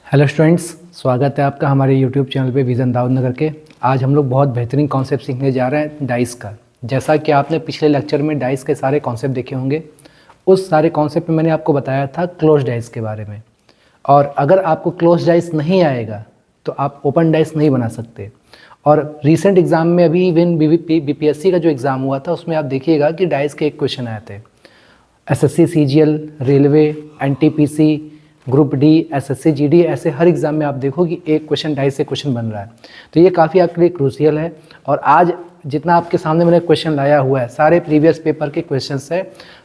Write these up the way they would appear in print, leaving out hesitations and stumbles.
Hello students, स्वागत है आपका हमारे यूट्यूब चैनल पे विज़न दाऊदनगर के। आज हम लोग बहुत बेहतरीन कॉन्सेप्ट सीखने जा रहे हैं डाइस का। जैसा कि आपने पिछले लेक्चर में डाइस के सारे कॉन्सेप्ट देखे होंगे, उस सारे कॉन्सेप्ट में मैंने आपको बताया था क्लोज डाइस के बारे में। और अगर आपको क्लोज डाइस नहीं आएगा तो आप ओपन डाइस नहीं बना सकते। और रिसेंट एग्ज़ाम में अभी इवन बीपीएससी का जो एग्ज़ाम हुआ था उसमें आप देखिएगा कि डाइस के एक क्वेश्चन आए थे। SSC CGL, railway, NTPC, group D, SSC GD, ऐसे हर एग्ज़ाम में आप देखो कि एक क्वेश्चन डाइस से क्वेश्चन बन रहा है। तो ये काफ़ी आपके लिए क्रूशियल है। और आज जितना आपके सामने मैंने क्वेश्चन लाया हुआ है सारे प्रीवियस पेपर के क्वेश्चंस है।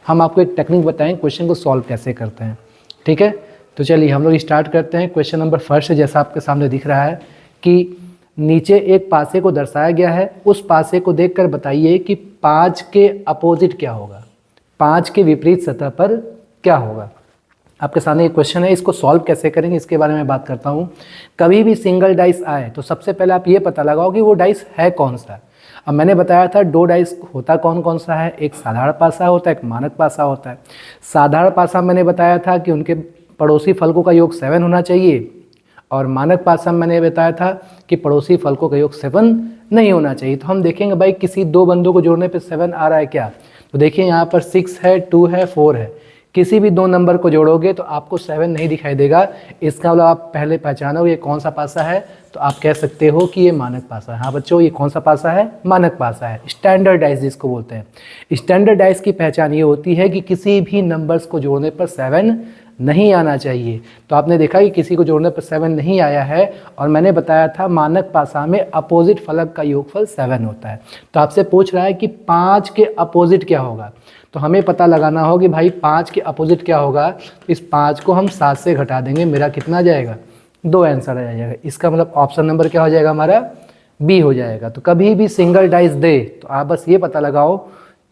हम आपको एक टेक्निक बताएं क्वेश्चन को सॉल्व कैसे करते हैं, ठीक है। तो चलिए हम लोग स्टार्ट करते हैं। क्वेश्चन नंबर फर्स्ट जैसा आपके सामने दिख रहा है कि नीचे एक पासे को दर्शाया गया है, उस पासे को देखकर बताइए कि 5 के अपोजिट क्या होगा, 5 के विपरीत सतह पर क्या होगा। आपके सामने एक क्वेश्चन है, इसको सॉल्व कैसे करेंगे इसके बारे में बात करता हूँ। कभी भी सिंगल डाइस आए तो सबसे पहले आप ये पता लगाओ कि वो डाइस है कौन सा। अब मैंने बताया था दो डाइस होता कौन कौन सा है, एक साधारण पासा होता है, एक मानक पासा होता है। साधारण पासा मैंने बताया था कि उनके पड़ोसी फलकों का योग 7 होना चाहिए, और मानक पासा मैंने बताया था कि पड़ोसी फलकों का योग 7 नहीं होना चाहिए। तो हम देखेंगे भाई किसी दो बंदों को जोड़ने पे 7 आ रहा है क्या। तो देखिए यहाँ पर 6 है, 2 है, 4 है। किसी भी दो नंबर को जोड़ोगे तो आपको 7 नहीं दिखाई देगा। इसका मतलब आप पहले पहचानो ये कौन सा पासा है, तो आप कह सकते हो कि ये मानक पासा है। हाँ बच्चों, ये कौन सा पासा है, मानक पासा है। स्टैंडर्ड डाइस जिसको बोलते हैं। स्टैंडर्ड डाइस की पहचान ये होती है कि किसी भी नंबर्स को जोड़ने पर 7 नहीं आना चाहिए। तो आपने देखा कि किसी को जोड़ने पर 7 नहीं आया है, और मैंने बताया था मानक पासा में अपोजिट फलक का योगफल 7 होता है। तो आपसे पूछ रहा है कि 5 के अपोजिट क्या होगा, तो हमें पता लगाना हो कि भाई 5 के अपोजिट क्या होगा। तो इस 5 को हम 7 से घटा देंगे, मेरा कितना आ जाएगा, 2 आंसर आ जाएगा। इसका मतलब ऑप्शन नंबर क्या हो जाएगा हमारा, बी हो जाएगा। तो कभी भी सिंगल डाइस दे तो आप बस ये पता लगाओ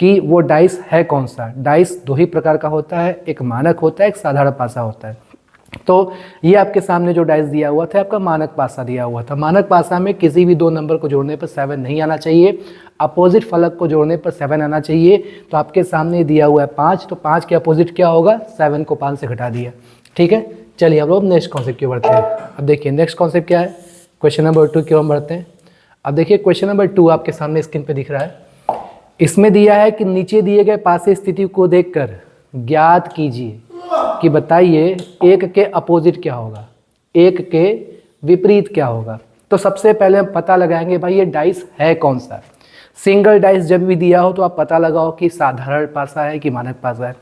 कि वो डाइस है कौन सा। डाइस दो ही प्रकार का होता है, एक मानक होता है, एक साधारण पासा होता है। तो ये आपके सामने जो डाइस दिया हुआ था आपका मानक पासा दिया हुआ था। मानक पासा में किसी भी दो नंबर को जोड़ने पर 7 नहीं आना चाहिए, अपोजिट फलक को जोड़ने पर 7 आना चाहिए। तो आपके सामने दिया हुआ है 5, तो 5 के अपोजिट क्या होगा, 7 को 5 से घटा दिया, ठीक है। चलिए हम लोग नेक्स्ट कॉन्सेप्ट की ओर बढ़ते हैं। अब देखिए नेक्स्ट कॉन्सेप्ट क्या है, क्वेश्चन नंबर 2 की ओर बढ़ते हैं। अब देखिए क्वेश्चन नंबर 2 आपके सामने स्क्रीन पर दिख रहा है। इसमें दिया है कि नीचे दिए गए पासे स्थिति को देखकर ज्ञात कीजिए कि बताइए एक के अपोजिट क्या होगा, एक के विपरीत क्या होगा। तो सबसे पहले हम पता लगाएंगे भाई ये डाइस है कौन सा। सिंगल डाइस जब भी दिया हो तो आप पता लगाओ कि साधारण पासा है कि मानक पासा है।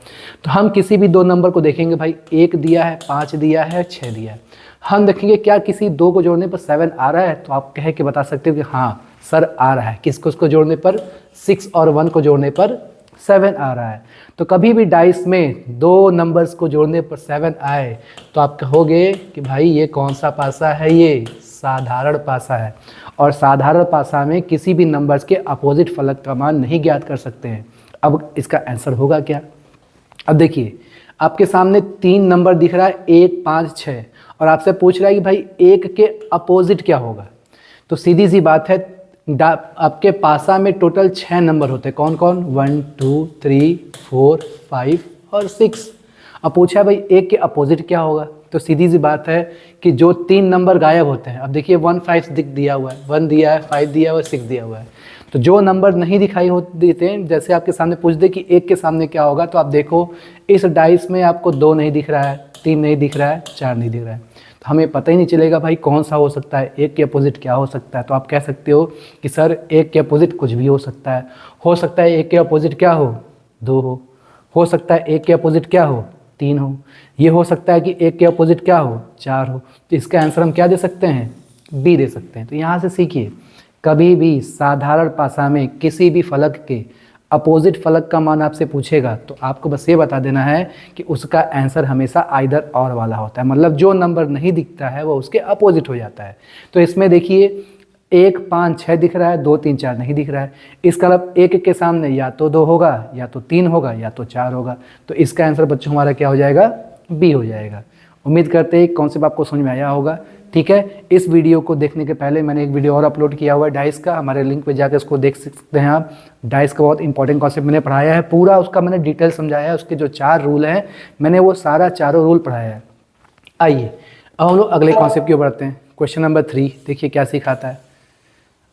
तो हम किसी भी दो नंबर को देखेंगे, भाई 1 दिया है, 5 दिया है, 6 दिया है। हम देखेंगे क्या किसी दो को जोड़ने पर 7 आ रहा है, तो आप कह के बता सकते हो कि हाँ सर आ रहा है। किसको उसको जोड़ने पर, 6 और 1 को जोड़ने पर 7 आ रहा है। तो कभी भी डाइस में दो नंबर्स को जोड़ने पर 7 आए तो आप कहोगे कि भाई ये कौन सा पासा है, ये साधारण पासा है। और साधारण पासा में किसी भी नंबर्स के अपोजिट फलक का मान नहीं ज्ञात कर सकते हैं। अब इसका आंसर होगा क्या। अब देखिए आपके सामने 3 नंबर दिख रहा है, 1, 5, 6, और आपसे पूछ रहा है कि भाई 1 के अपोजिट क्या होगा। तो सीधी सी बात है, आपके पासा में टोटल 6 नंबर होते हैं। कौन कौन, 1, 2, 3, 4, 5 और 6। अब पूछा भाई 1 के अपोजिट क्या होगा, तो सीधी सी बात है कि जो 3 नंबर गायब होते हैं। अब देखिए 1, 5 दिया हुआ है, 1 दिया है, 5 दिया हुआ है, 6 दिया हुआ है। तो जो नंबर नहीं दिखाई देते हैं, जैसे आपके सामने पूछ दे कि 1 के सामने क्या होगा, तो आप देखो इस डाइस में आपको 2 नहीं दिख रहा है, 3 नहीं दिख रहा है, 4 नहीं दिख रहा है। तो हमें पता ही नहीं चलेगा भाई कौन सा हो सकता है, 1 के अपोजिट क्या हो सकता है। तो आप कह सकते हो कि सर 1 के अपोजिट कुछ भी हो सकता है। हो सकता है 1 के अपोजिट क्या हो, 2 हो सकता है 1 के अपोजिट क्या हो, 3 हो। ये हो सकता है कि 1 के अपोजिट क्या हो, 4 हो। तो इसका आंसर हम क्या दे सकते हैं, बी दे सकते हैं। तो यहाँ से सीखिए, कभी भी साधारण पासा में किसी भी फलक के अपोजिट फलक का मान आपसे पूछेगा तो आपको बस ये बता देना है कि उसका आंसर हमेशा आइदर और वाला होता है। मतलब जो नंबर नहीं दिखता है वो उसके अपोजिट हो जाता है। तो इसमें देखिए 1, 5, 6 दिख रहा है, 2, 3, 4 नहीं दिख रहा है। इसका मतलब 1 के सामने या तो 2 होगा, या तो 3 होगा, या तो 4 होगा। तो इसका आंसर बच्चों हमारा क्या हो जाएगा, बी हो जाएगा। उम्मीद करते हैं कॉन्सेप्ट आपको समझ में आया होगा, ठीक है। इस वीडियो को देखने के पहले मैंने एक वीडियो और अपलोड किया हुआ है डाइस का, हमारे लिंक पे जाकर उसको देख सकते हैं आप। डाइस का बहुत इंपॉर्टेंट कॉन्सेप्ट मैंने पढ़ाया है, पूरा उसका मैंने डिटेल समझाया है। उसके जो 4 रूल हैं मैंने वो सारा चारों रूल पढ़ाया है। आइए अब हम लोग अगले कॉन्सेप्ट की ओर बढ़ते हैं। क्वेश्चन नंबर 3 देखिए क्या सिखाता है।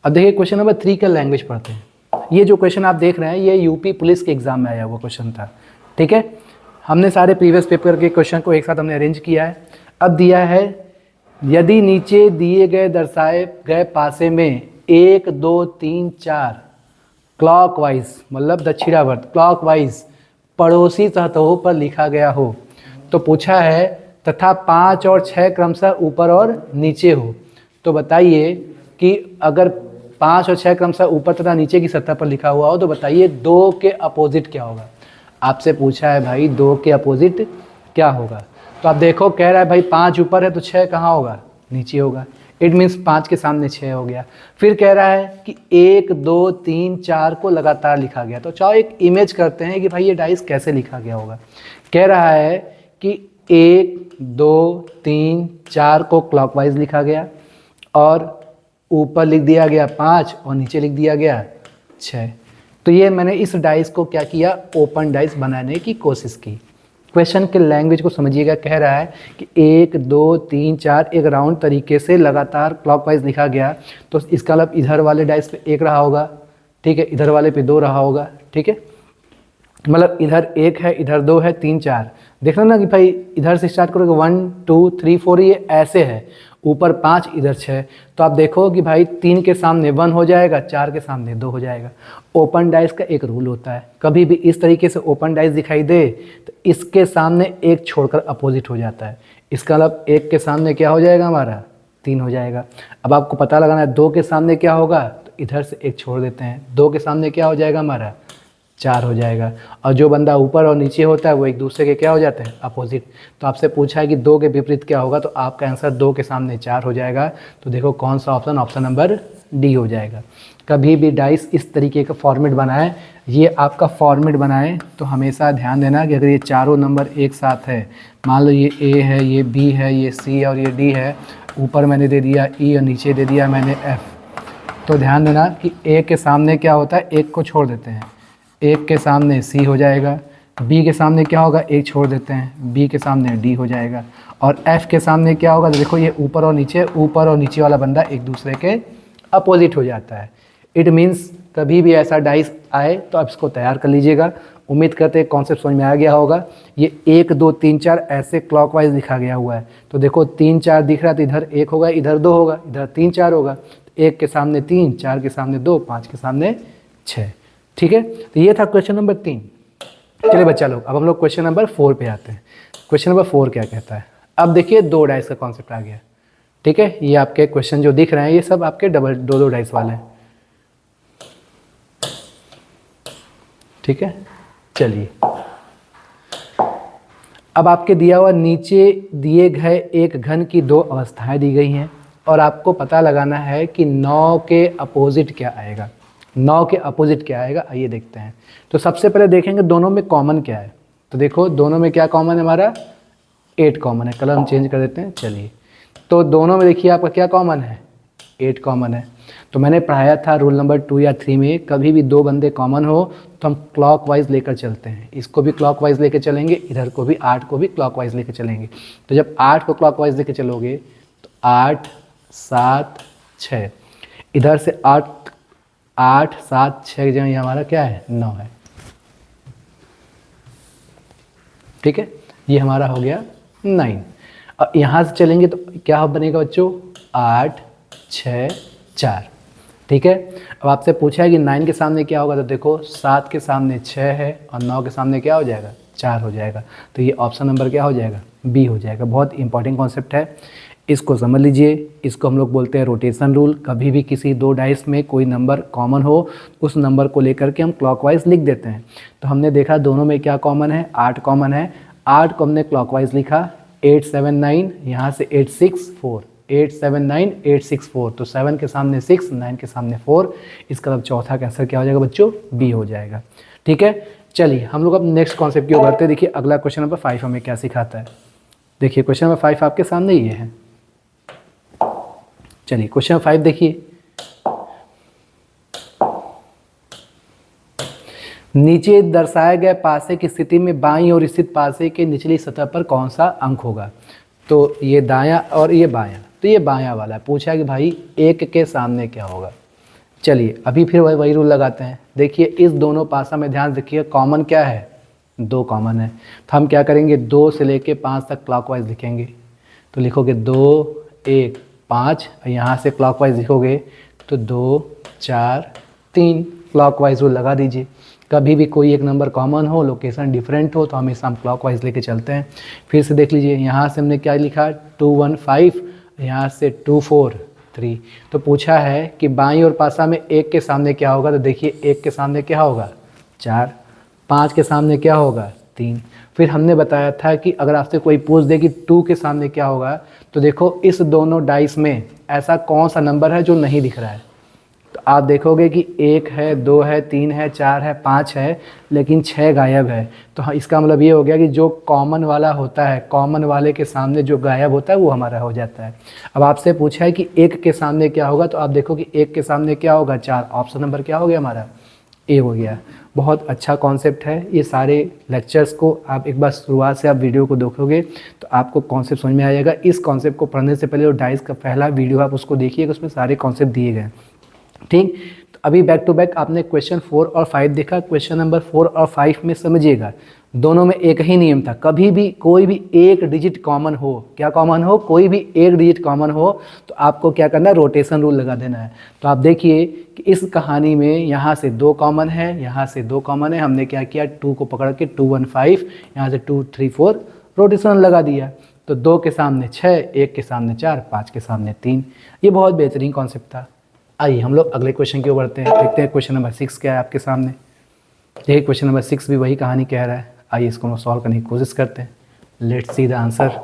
अब देखिए क्वेश्चन नंबर 3 का लैंग्वेज पढ़ते हैं। ये जो क्वेश्चन आप देख रहे हैं ये यूपी पुलिस के एग्जाम में आया हुआ क्वेश्चन था, ठीक है। हमने सारे प्रीवियस पेपर के क्वेश्चन को एक साथ हमने अरेंज किया है। अब दिया है यदि नीचे दिए गए दर्शाए गए पासे में 1 2 3 4 क्लॉकवाइज मतलब दक्षिणावर्त क्लॉकवाइज पड़ोसी सतहों पर लिखा गया हो तो पूछा है तथा 5 और 6 क्रमशः ऊपर और नीचे हो, तो बताइए कि अगर 5 और 6 क्रमशः ऊपर तथा नीचे की सतह पर लिखा हुआ हो तो बताइए 2 के अपोजिट क्या होगा। आपसे पूछा है भाई 2 के अपोजिट क्या होगा, तो आप देखो कह रहा है भाई 5 ऊपर है तो 6 कहाँ होगा, नीचे होगा। इट मीन्स 5 के सामने 6 हो गया। फिर कह रहा है कि 1 2 3 4 को लगातार लिखा गया, तो चाहो एक इमेज करते हैं कि भाई ये डाइस कैसे लिखा गया होगा। कह रहा है कि 1 2 3 4 को क्लॉकवाइज लिखा गया और ऊपर लिख दिया गया 5 और नीचे लिख दिया गया 6। तो ये मैंने इस डाइस को क्या किया, ओपन डाइस बनाने की कोशिश की। क्वेश्चन के लैंग्वेज को समझिएगा। कह रहा है कि 1 2 3 4 एक राउंड तरीके से लगातार क्लॉकवाइज लिखा गया, तो इसका मतलब इधर वाले डाइस पे 1 रहा होगा, ठीक है, इधर वाले पे 2 रहा होगा, ठीक है। मतलब इधर 1 है, इधर 2 है, 3 4। देखना ना कि भाई इधर से स्टार्ट करोगे 1 2 3 4 ये ऐसे है, ऊपर 5 इधर 6, तो आप देखो कि भाई 3 के सामने 1 हो जाएगा, 4 के सामने 2 हो जाएगा। ओपन डाइस का एक रूल होता है, कभी भी इस तरीके से ओपन डाइस दिखाई दे तो इसके सामने 1 छोड़कर अपोजिट हो जाता है। इसका मतलब 1 के सामने क्या हो जाएगा हमारा, 3 हो जाएगा। अब आपको पता लगाना है 2 के सामने क्या होगा, तो इधर से 1 छोड़ देते हैं, 2 के सामने क्या हो जाएगा हमारा, 4 हो जाएगा। और जो बंदा ऊपर और नीचे होता है वो एक दूसरे के क्या हो जाते हैं, अपोजिट। तो आपसे पूछा है कि 2 के विपरीत क्या होगा, तो आपका आंसर 2 के सामने 4 हो जाएगा। तो देखो कौन सा ऑप्शन, ऑप्शन नंबर डी हो जाएगा। कभी भी डाइस इस तरीके का फॉर्मेट बनाएं, ये आपका फॉर्मेट बनाएं तो हमेशा ध्यान देना कि अगर ये चारों नंबर एक साथ है, मान लो ये ए है, ये बी है, ये सी और ये डी है, ऊपर मैंने दे दिया ई और नीचे दे दिया मैंने एफ, तो ध्यान देना कि ए के सामने क्या होता है, 1 को छोड़ देते हैं, 1 के सामने सी हो जाएगा, बी के सामने क्या होगा, 1 छोड़ देते हैं, बी के सामने डी हो जाएगा, और एफ के सामने क्या होगा, तो देखो ये ऊपर और नीचे वाला बंदा एक दूसरे के अपोजिट हो जाता है। इट मीन्स कभी भी ऐसा डाइस आए तो आप इसको तैयार कर लीजिएगा। उम्मीद करते हैं कॉन्सेप्ट समझ में आ गया होगा। ये 1 2 3 4 ऐसे क्लॉकवाइज लिखा गया हुआ है, तो देखो 3 4 दिख रहा है तो इधर 1 होगा, इधर 2 होगा, इधर 3 4 होगा, 1 के सामने 3, 4 के सामने 2, 5 के सामने 6, ठीक है। तो ये था क्वेश्चन नंबर 3। चलिए बच्चा लोग अब हम लोग क्वेश्चन नंबर 4 पे आते हैं। क्वेश्चन नंबर 4 क्या कहता है, अब देखिए 2 डाइस का कॉन्सेप्ट आ गया, ठीक है। ये आपके क्वेश्चन जो दिख रहे हैं ये सब आपके डबल 2 डाइस वाले हैं, ठीक है। चलिए अब आपके दिया हुआ नीचे दिए गए एक घन की 2 अवस्थाएं दी गई हैं और आपको पता लगाना है कि 9 के अपोजिट क्या आएगा। 9 के अपोजिट क्या आएगा, आइए देखते हैं। तो सबसे पहले देखेंगे दोनों में कॉमन क्या है। तो देखो दोनों में क्या कॉमन है, हमारा 8 कॉमन है। कलर हम चेंज कर देते हैं। चलिए तो दोनों में देखिए आपका क्या कॉमन है, 8 कॉमन है। तो मैंने पढ़ाया था रूल नंबर 2 या 3 में, कभी भी 2 बंदे कॉमन हो तो हम क्लॉकवाइज लेकर चलते हैं। इसको भी क्लॉकवाइज लेकर चलेंगे, इधर को भी 8 को भी क्लॉकवाइज लेकर चलेंगे। तो जब 8 को क्लॉकवाइज लेकर चलोगे तो 8 7 6, इधर से 8 8 7 6 की जगह ये हमारा क्या है, 9 है, ठीक है। ये हमारा हो गया 9। और यहाँ से चलेंगे तो क्या बनेगा बच्चों, 8 6 4, ठीक है। अब आपसे पूछा है कि 9 के सामने क्या होगा, तो देखो 7 के सामने 6 है और 9 के सामने क्या हो जाएगा, 4 हो जाएगा। तो ये ऑप्शन नंबर क्या हो जाएगा, बी हो जाएगा। बहुत इंपॉर्टेंट कॉन्सेप्ट है, इसको समझ लीजिए। इसको हम लोग बोलते हैं रोटेशन रूल। कभी भी किसी 2 डाइस में कोई नंबर कॉमन हो उस नंबर को लेकर के हम क्लॉकवाइज लिख देते हैं। तो हमने देखा दोनों में क्या कॉमन है, 8 कॉमन है। 8 को हमने क्लॉकवाइज लिखा, 8 7 9, यहाँ से 8 6 4, 8 7 9 8 6 4, तो 7 के सामने 6, 9 के सामने 4। इसका मतलब चौथा का आंसर क्या हो जाएगा बच्चों, बी हो जाएगा, ठीक है। चलिए हम लोग अब नेक्स्ट कॉन्सेप्ट की ओर बढ़ते हैं। देखिए अगला क्वेश्चन नंबर 5 हमें क्या सिखाता है। देखिए क्वेश्चन नंबर 5 आपके सामने ये है। चलिए क्वेश्चन नंबर 5 देखिए, नीचे दर्शाए गए पासे की स्थिति में बाईं ओर स्थित पासे के निचली सतह पर कौन सा अंक होगा। तो ये दायां और ये बायां, तो ये बायां वाला है। पूछा है कि भाई 1 के सामने क्या होगा। चलिए अभी फिर वही रूल लगाते हैं। देखिए इस दोनों पासा में ध्यान रखिए, कॉमन क्या है, 2 कॉमन है। तो हम क्या करेंगे, 2 से लेके 5 तक क्लॉकवाइज लिखेंगे। तो लिखोगे 2 1 5, यहाँ से क्लॉकवाइज लिखोगे तो 2 4 3, क्लॉकवाइज रूल लगा दीजिए। कभी भी कोई एक नंबर कॉमन हो, लोकेशन डिफरेंट हो, तो हमेशा हम क्लॉकवाइज लेके चलते हैं। फिर से देख लीजिए, यहाँ से हमने क्या लिखा 2 1 5, यहाँ से 2 4 3। तो पूछा है कि बाईं और पासा में 1 के सामने क्या होगा। तो देखिए 1 के सामने क्या होगा 4, 5 के सामने क्या होगा 3। फिर हमने बताया था कि अगर आपसे कोई पूछ दे कि 2 के सामने क्या होगा, तो देखो इस दोनों डाइस में ऐसा कौन सा नंबर है जो नहीं दिख रहा है। तो आप देखोगे कि 1 है, 2 है, 3 है, 4 है, 5 है, लेकिन 6 गायब है। तो हाँ, इसका मतलब ये हो गया कि जो कॉमन वाला होता है, कॉमन वाले के सामने जो गायब होता है वो हमारा हो जाता है। अब आपसे पूछा है कि 1 के सामने क्या होगा, तो आप देखो कि 1 के सामने क्या होगा 4। ऑप्शन नंबर क्या हो गया हमारा, ए हो गया। बहुत अच्छा कॉन्सेप्ट है। ये सारे लेक्चर्स को आप एक बार शुरुआत से आप वीडियो को देखोगे तो आपको कॉन्सेप्ट समझ में आ जाएगा। इस कॉन्सेप्ट को पढ़ने से पहले जो डाइस का पहला वीडियो आप उसको देखिएगा, उसमें सारे कॉन्सेप्ट दिए गए हैं। ठीक, तो अभी बैक टू बैक आपने क्वेश्चन 4 और 5 देखा। क्वेश्चन नंबर 4 और 5 में समझिएगा, दोनों में एक ही नियम था, कभी भी कोई भी एक डिजिट कॉमन हो, क्या कॉमन हो, कोई भी एक डिजिट कॉमन हो तो आपको क्या करना है, रोटेशन रूल लगा देना है। तो आप देखिए कि इस कहानी में यहाँ से 2 कॉमन है, यहाँ से 2 कॉमन है। हमने क्या किया, 2 को पकड़ के 2 1 5, यहाँ से 2 3 4 रोटेशन लगा दिया। तो 2 के सामने 6, 1 के सामने 4, 5 के सामने 3। ये बहुत बेहतरीन कॉन्सेप्ट था। आइए हम लोग अगले क्वेश्चन की ओर बढ़ते हैं। देखते हैं क्वेश्चन नंबर 6 क्या है आपके सामने। यही क्वेश्चन नंबर 6 भी वही कहानी कह रहा है। आइए इसको हम सॉल्व करने की कोशिश करते हैं। Let's see the answer.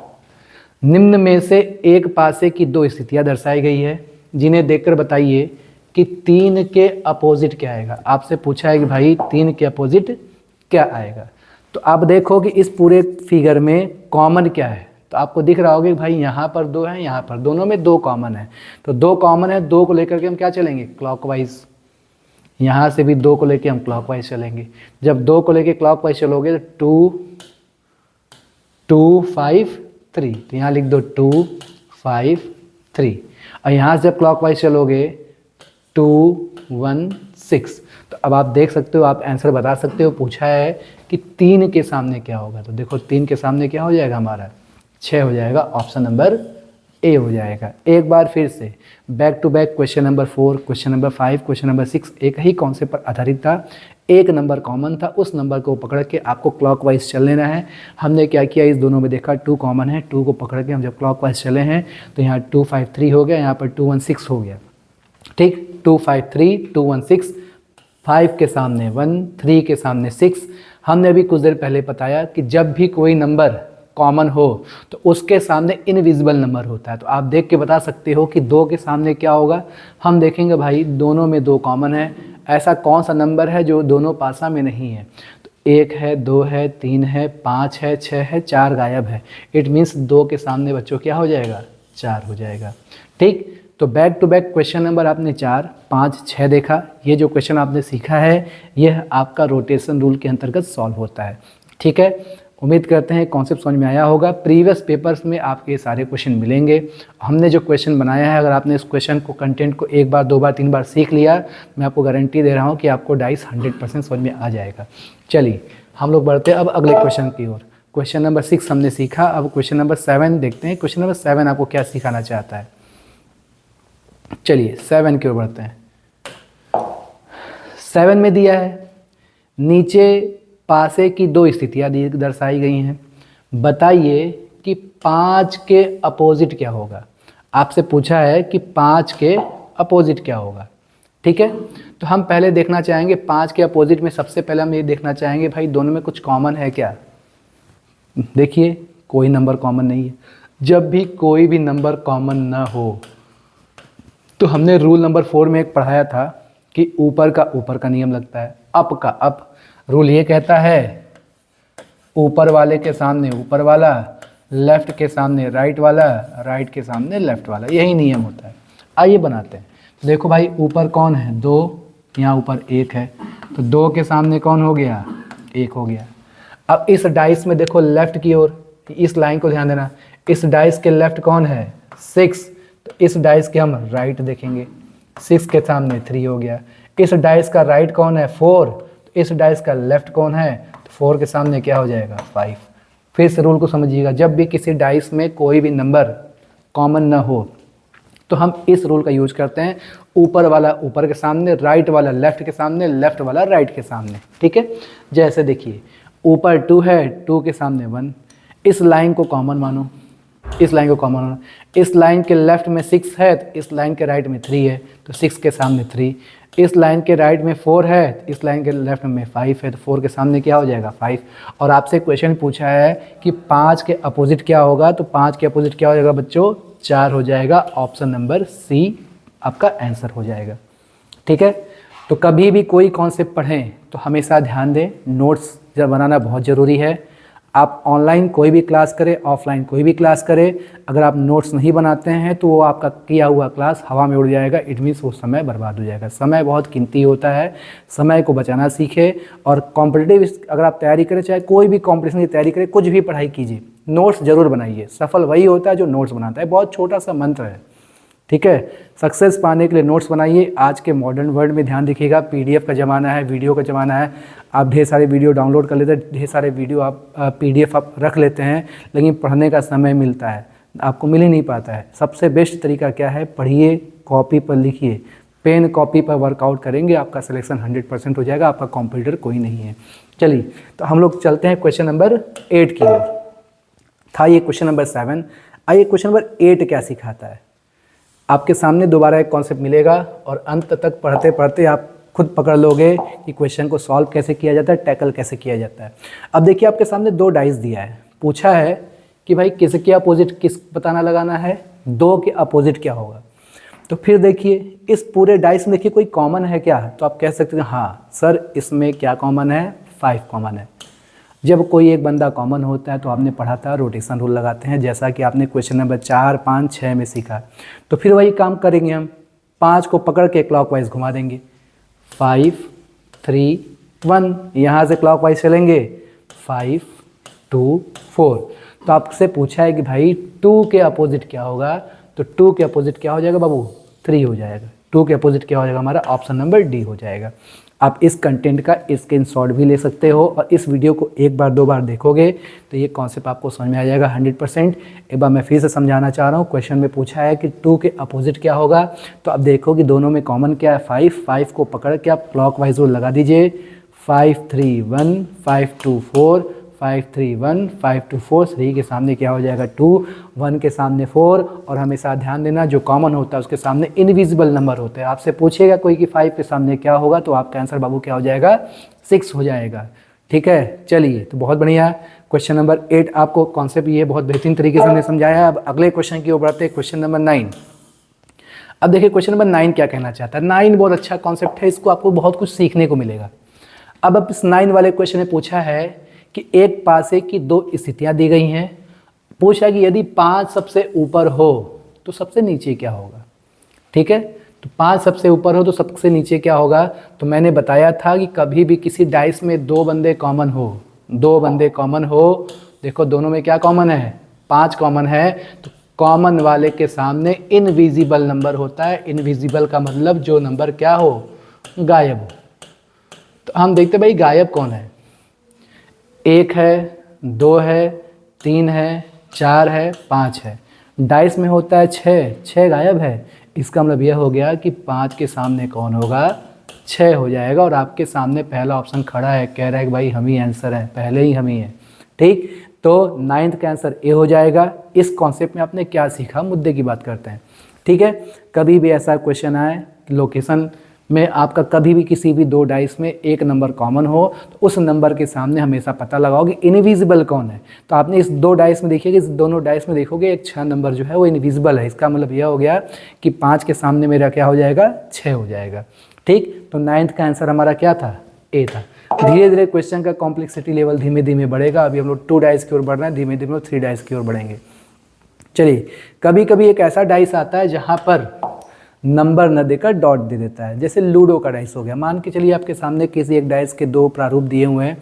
निम्न में से एक पासे की 2 स्थितियां दर्शाई गई है, जिन्हें देखकर बताइए कि 3 के अपोजिट क्या आएगा। आपसे पूछा है कि भाई 3 के अपोजिट क्या आएगा। तो आप देखो कि इस पूरे फिगर में कॉमन क्या है। तो आपको दिख रहा होगा कि भाई यहाँ पर 2 है, यहाँ पर, दोनों में 2 कॉमन है। तो 2 कॉमन है, 2 को लेकर के हम क्या चलेंगे, क्लॉकवाइज। यहाँ से भी 2 को लेके हम क्लॉकवाइज चलेंगे। जब 2 को लेके क्लॉकवाइज चलोगे तो 2 5 3, तो यहाँ लिख दो 2 5 3। और यहाँ से क्लॉकवाइज चलोगे 2 1 6। तो अब आप देख सकते हो, आप आंसर बता सकते हो। पूछा है कि 3 के सामने क्या होगा। तो देखो 3 के सामने क्या हो जाएगा हमारा, 6 हो जाएगा। ऑप्शन नंबर ए हो जाएगा। एक बार फिर से back to back question number 4, question number 5, question number 6 एक ही कॉन्सेप्ट पर आधारित था। एक नंबर कॉमन था, उस नंबर को पकड़ के आपको क्लॉकवाइज चल लेना है। हमने क्या किया, इस दोनों में देखा 2 कॉमन है, 2 को पकड़ के हम जब क्लॉकवाइज चले हैं तो यहाँ 2 5 3 हो गया, यहाँ पर 2 1 6 हो गया। ठीक, 2 5 3 2 1 6, 5 के सामने 1, 3 के सामने 6। हमने अभी कुछ देर पहले बताया कि जब भी कोई नंबर कॉमन हो तो उसके सामने इनविजिबल नंबर होता है। तो आप देख के बता सकते हो कि 2 के सामने क्या होगा। हम देखेंगे भाई दोनों में 2 कॉमन है, ऐसा कौन सा नंबर है जो दोनों पासा में नहीं है। तो 1 है, 2 है, 3 है, 5 है, 6 है, 4 गायब है। इट मीन्स 2 के सामने बच्चों क्या हो जाएगा, 4 हो जाएगा। ठीक, तो back to back question number आपने 4 5 6 देखा। ये जो क्वेश्चन आपने सीखा है यह आपका रोटेशन रूल के अंतर्गत सॉल्व होता है। ठीक है, उम्मीद करते हैं कॉन्सेप्ट समझ में आया होगा। प्रीवियस पेपर्स में आपके ये सारे क्वेश्चन मिलेंगे। हमने जो क्वेश्चन बनाया है, अगर आपने इस क्वेश्चन को, कंटेंट को 1 बार 2 बार 3 बार सीख लिया, मैं आपको गारंटी दे रहा हूँ कि आपको डाइस 100% समझ में आ जाएगा। चलिए हम लोग बढ़ते हैं अब अगले क्वेश्चन की ओर। क्वेश्चन नंबर 6 हमने सीखा, अब क्वेश्चन नंबर 7 देखते हैं। क्वेश्चन नंबर 7 आपको क्या सिखाना चाहता है। चलिए 7 की ओर बढ़ते हैं। 7 में दिया है, नीचे पासे की 2 स्थितियां दर्शाई गई हैं, बताइए कि 5 के अपोजिट क्या होगा। आपसे पूछा है कि 5 के अपोजिट क्या होगा। ठीक है, तो हम पहले देखना चाहेंगे 5 के अपोजिट में। सबसे पहले हम ये देखना चाहेंगे भाई दोनों में कुछ कॉमन है क्या। देखिए कोई नंबर कॉमन नहीं है। जब भी कोई भी नंबर कॉमन ना हो तो हमने रूल नंबर 4 में एक पढ़ाया था कि ऊपर का नियम लगता है, अप का अप। रूल ये कहता है ऊपर वाले के सामने ऊपर वाला, लेफ्ट के सामने राइट वाला, राइट के सामने लेफ्ट वाला, यही नियम होता है। आइए बनाते हैं। देखो भाई ऊपर कौन है, 2, यहाँ ऊपर 1 है, तो 2 के सामने कौन हो गया, 1 हो गया। अब इस डाइस में देखो लेफ्ट की ओर, इस लाइन को ध्यान देना, इस डाइस के लेफ्ट कौन है 6, तो इस डाइस के हम राइट देखेंगे, 6 के सामने 3 हो गया। इस डाइस का राइट कौन है 4, तो इस डाइस का लेफ्ट कौन है, तो 4 के सामने क्या हो जाएगा 5। फिर से रूल को समझिएगा, जब भी किसी डाइस में कोई भी नंबर कॉमन ना हो तो हम इस रूल का यूज करते हैं, ऊपर वाला ऊपर के सामने, राइट वाला लेफ्ट के सामने, लेफ्ट वाला राइट के सामने। ठीक है, जैसे देखिए ऊपर 2 है, 2 के सामने 1, इस लाइन को कॉमन मानो, इस लाइन को कॉमन मानो। इस लाइन के लेफ्ट में 6 है, तो इस लाइन के राइट में 3 है, तो 6 के सामने 3। इस लाइन के राइट में 4 है, तो इस लाइन के लेफ्ट में 5 है, तो 4 के सामने क्या हो जाएगा 5। और आपसे क्वेश्चन पूछा है कि 5 के अपोजिट क्या होगा, तो 5 के अपोजिट क्या हो जाएगा बच्चों 4 हो जाएगा। ऑप्शन नंबर सी आपका आंसर हो जाएगा। ठीक है, तो कभी भी कोई कॉन्सेप्ट पढ़ें तो हमेशा ध्यान दें, नोट्स जब बनाना बहुत ज़रूरी है। आप ऑनलाइन कोई भी क्लास करें, ऑफलाइन कोई भी क्लास करें, अगर आप नोट्स नहीं बनाते हैं तो वो आपका किया हुआ क्लास हवा में उड़ जाएगा। इट मीन्स वो समय बर्बाद हो जाएगा। समय बहुत कीमती होता है, समय को बचाना सीखें। और कॉम्पिटिटिव अगर आप तैयारी करें, चाहे कोई भी कॉम्पिटिशन की तैयारी करें, कुछ भी पढ़ाई कीजिए, नोट्स ज़रूर बनाइए। सफल वही होता है जो नोट्स बनाता है। बहुत छोटा सा मंत्र है। ठीक है, सक्सेस पाने के लिए नोट्स बनाइए। आज के मॉडर्न वर्ल्ड में ध्यान रखिएगा, पीडीएफ का ज़माना है, वीडियो का ज़माना है। आप ढेर सारे वीडियो डाउनलोड कर लेते हैं, ढेर सारे वीडियो आप पीडीएफ आप रख लेते हैं, लेकिन पढ़ने का समय मिलता है आपको मिल ही नहीं पाता है। सबसे बेस्ट तरीका क्या है, पढ़िए, कॉपी पर लिखिए, पेन कॉपी पर वर्कआउट करेंगे, आपका सिलेक्शन 100% हो जाएगा। आपका कॉम्पिटिटर कोई नहीं है। चलिए, तो हम लोग चलते हैं क्वेश्चन नंबर 8 की ओर। था ये क्वेश्चन नंबर 7। आइए क्वेश्चन नंबर 8 क्या सिखाता है। आपके सामने दोबारा एक कॉन्सेप्ट मिलेगा और अंत तक पढ़ते पढ़ते आप खुद पकड़ लोगे कि क्वेश्चन को सॉल्व कैसे किया जाता है, टैकल कैसे किया जाता है। अब देखिए, आपके सामने 2 डाइस दिया है, पूछा है कि भाई किसके अपोजिट किस बताना लगाना है, 2 के अपोजिट क्या होगा। तो फिर देखिए इस पूरे डाइस में देखिए कोई कॉमन है क्या, तो आप कह सकते हैं हाँ सर इसमें क्या कॉमन है, 5 कॉमन है। जब कोई एक बंदा कॉमन होता है तो आपने पढ़ा था रोटेशन रूल लगाते हैं, जैसा कि आपने क्वेश्चन नंबर 4, 5, 6 में सीखा। तो फिर वही काम करेंगे हम, 5 को पकड़ के क्लॉकवाइज घुमा देंगे, 5, 3, 1, यहाँ से क्लॉकवाइज चलेंगे 5, 2, 4। तो आपसे पूछा है कि भाई 2 के अपोजिट क्या होगा, तो 2 के अपोजिट क्या हो जाएगा बाबू 3 हो जाएगा। 2 के अपोजिट क्या हो जाएगा हमारा, ऑप्शन नंबर डी हो जाएगा। आप इस कंटेंट का स्क्रीनशॉट भी ले सकते हो और इस वीडियो को एक बार 2 बार देखोगे तो ये कॉन्सेप्ट आपको समझ में आ जाएगा 100%। एक बार मैं फिर से समझाना चाह रहा हूँ, क्वेश्चन में पूछा है कि 2 के अपोजिट क्या होगा, तो अब देखो कि दोनों में कॉमन क्या है 5 को पकड़ के आप क्लॉकवाइज रूल लगा दीजिए, 5, 3, 1, 5, 2, 4, 5, 3, 1, 5, 2, 4। 3 के सामने क्या हो जाएगा 2, 1 के सामने 4। और हमेशा ध्यान देना जो कॉमन होता है उसके सामने इनविजिबल नंबर होते हैं। आपसे पूछेगा कोई कि 5 के सामने क्या होगा, तो आपका आंसर बाबू क्या हो जाएगा 6 हो जाएगा। ठीक है, चलिए तो बहुत बढ़िया। क्वेश्चन नंबर 8 आपको कॉन्सेप्ट ये बहुत बेहतरीन तरीके से हमने समझाया। अब अगले क्वेश्चन की ओर बढ़ते हैं, क्वेश्चन नंबर 9। अब देखिए क्वेश्चन नंबर 9 क्या कहना चाहता है। 9 बहुत अच्छा कॉन्सेप्ट है, इसको आपको बहुत कुछ सीखने को मिलेगा। अब इस 9 वाले क्वेश्चन में पूछा है कि एक पासे की 2 स्थितियां दी गई हैं। पूछा कि यदि 5 सबसे ऊपर हो तो सबसे नीचे क्या होगा। ठीक है, तो 5 सबसे ऊपर हो तो सबसे नीचे क्या होगा। तो मैंने बताया था कि कभी भी किसी डाइस में 2 बंदे कॉमन हो, 2 बंदे कॉमन हो, देखो दोनों में क्या कॉमन है 5 कॉमन है, तो कॉमन वाले के सामने इनविजिबल नंबर होता है। इनविजिबल का मतलब जो नंबर क्या हो, गायब हो। तो हम देखते भाई गायब कौन है, 1 है, 2 है, 3 है, 4 है, 5 है। डाइस में होता है 6 गायब है। इसका मतलब यह हो गया कि 5 के सामने कौन होगा 6 हो जाएगा। और आपके सामने पहला ऑप्शन खड़ा है, कह रहा है कि भाई हम ही आंसर है, पहले ही हम ही है। ठीक, तो 9th का आंसर ए हो जाएगा। इस कॉन्सेप्ट में आपने क्या सीखा, मुद्दे की बात करते हैं। ठीक है, कभी भी ऐसा क्वेश्चन आए लोकेशन में आपका कभी भी किसी भी 2 डाइस में एक नंबर कॉमन हो तो उस नंबर के सामने हमेशा पता लगाओ कि इनविजिबल कौन है। तो आपने इस 2 डाइस में देखिए कि इस दोनों डाइस में देखोगे एक 6 नंबर जो है वो इनविजिबल है। इसका मतलब यह हो गया कि 5 के सामने मेरा क्या हो जाएगा 6 हो जाएगा। ठीक, तो 9th का आंसर हमारा क्या था, ए था। धीरे धीरे क्वेश्चन का कॉम्प्लेक्सिटी लेवल धीमे धीमे बढ़ेगा। अभी हम लोग 2 डाइस की ओर बढ़ रहे हैं, धीमे धीमे 3 डाइस की ओर बढ़ेंगे। चलिए, कभी कभी एक ऐसा डाइस आता है जहाँ पर नंबर न देकर डॉट दे देता है, जैसे लूडो का डाइस हो गया। मान के चलिए आपके सामने किसी एक डाइस के 2 प्रारूप दिए हुए हैं,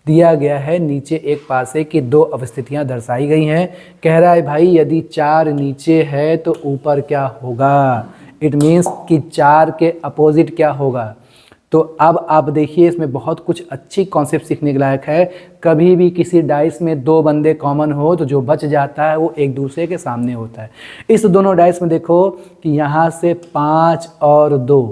दिया गया है नीचे एक पासे की दो अवस्थितियां दर्शाई गई हैं। कह रहा है भाई यदि 4 नीचे है तो ऊपर क्या होगा। इट मीन्स कि 4 के अपोजिट क्या होगा। तो अब आप देखिए इसमें बहुत कुछ अच्छी कॉन्सेप्ट सीखने के लायक है। कभी भी किसी डाइस में 2 बंदे कॉमन हो तो जो बच जाता है वो एक दूसरे के सामने होता है। इस दोनों डाइस में देखो कि यहाँ से 5 और 2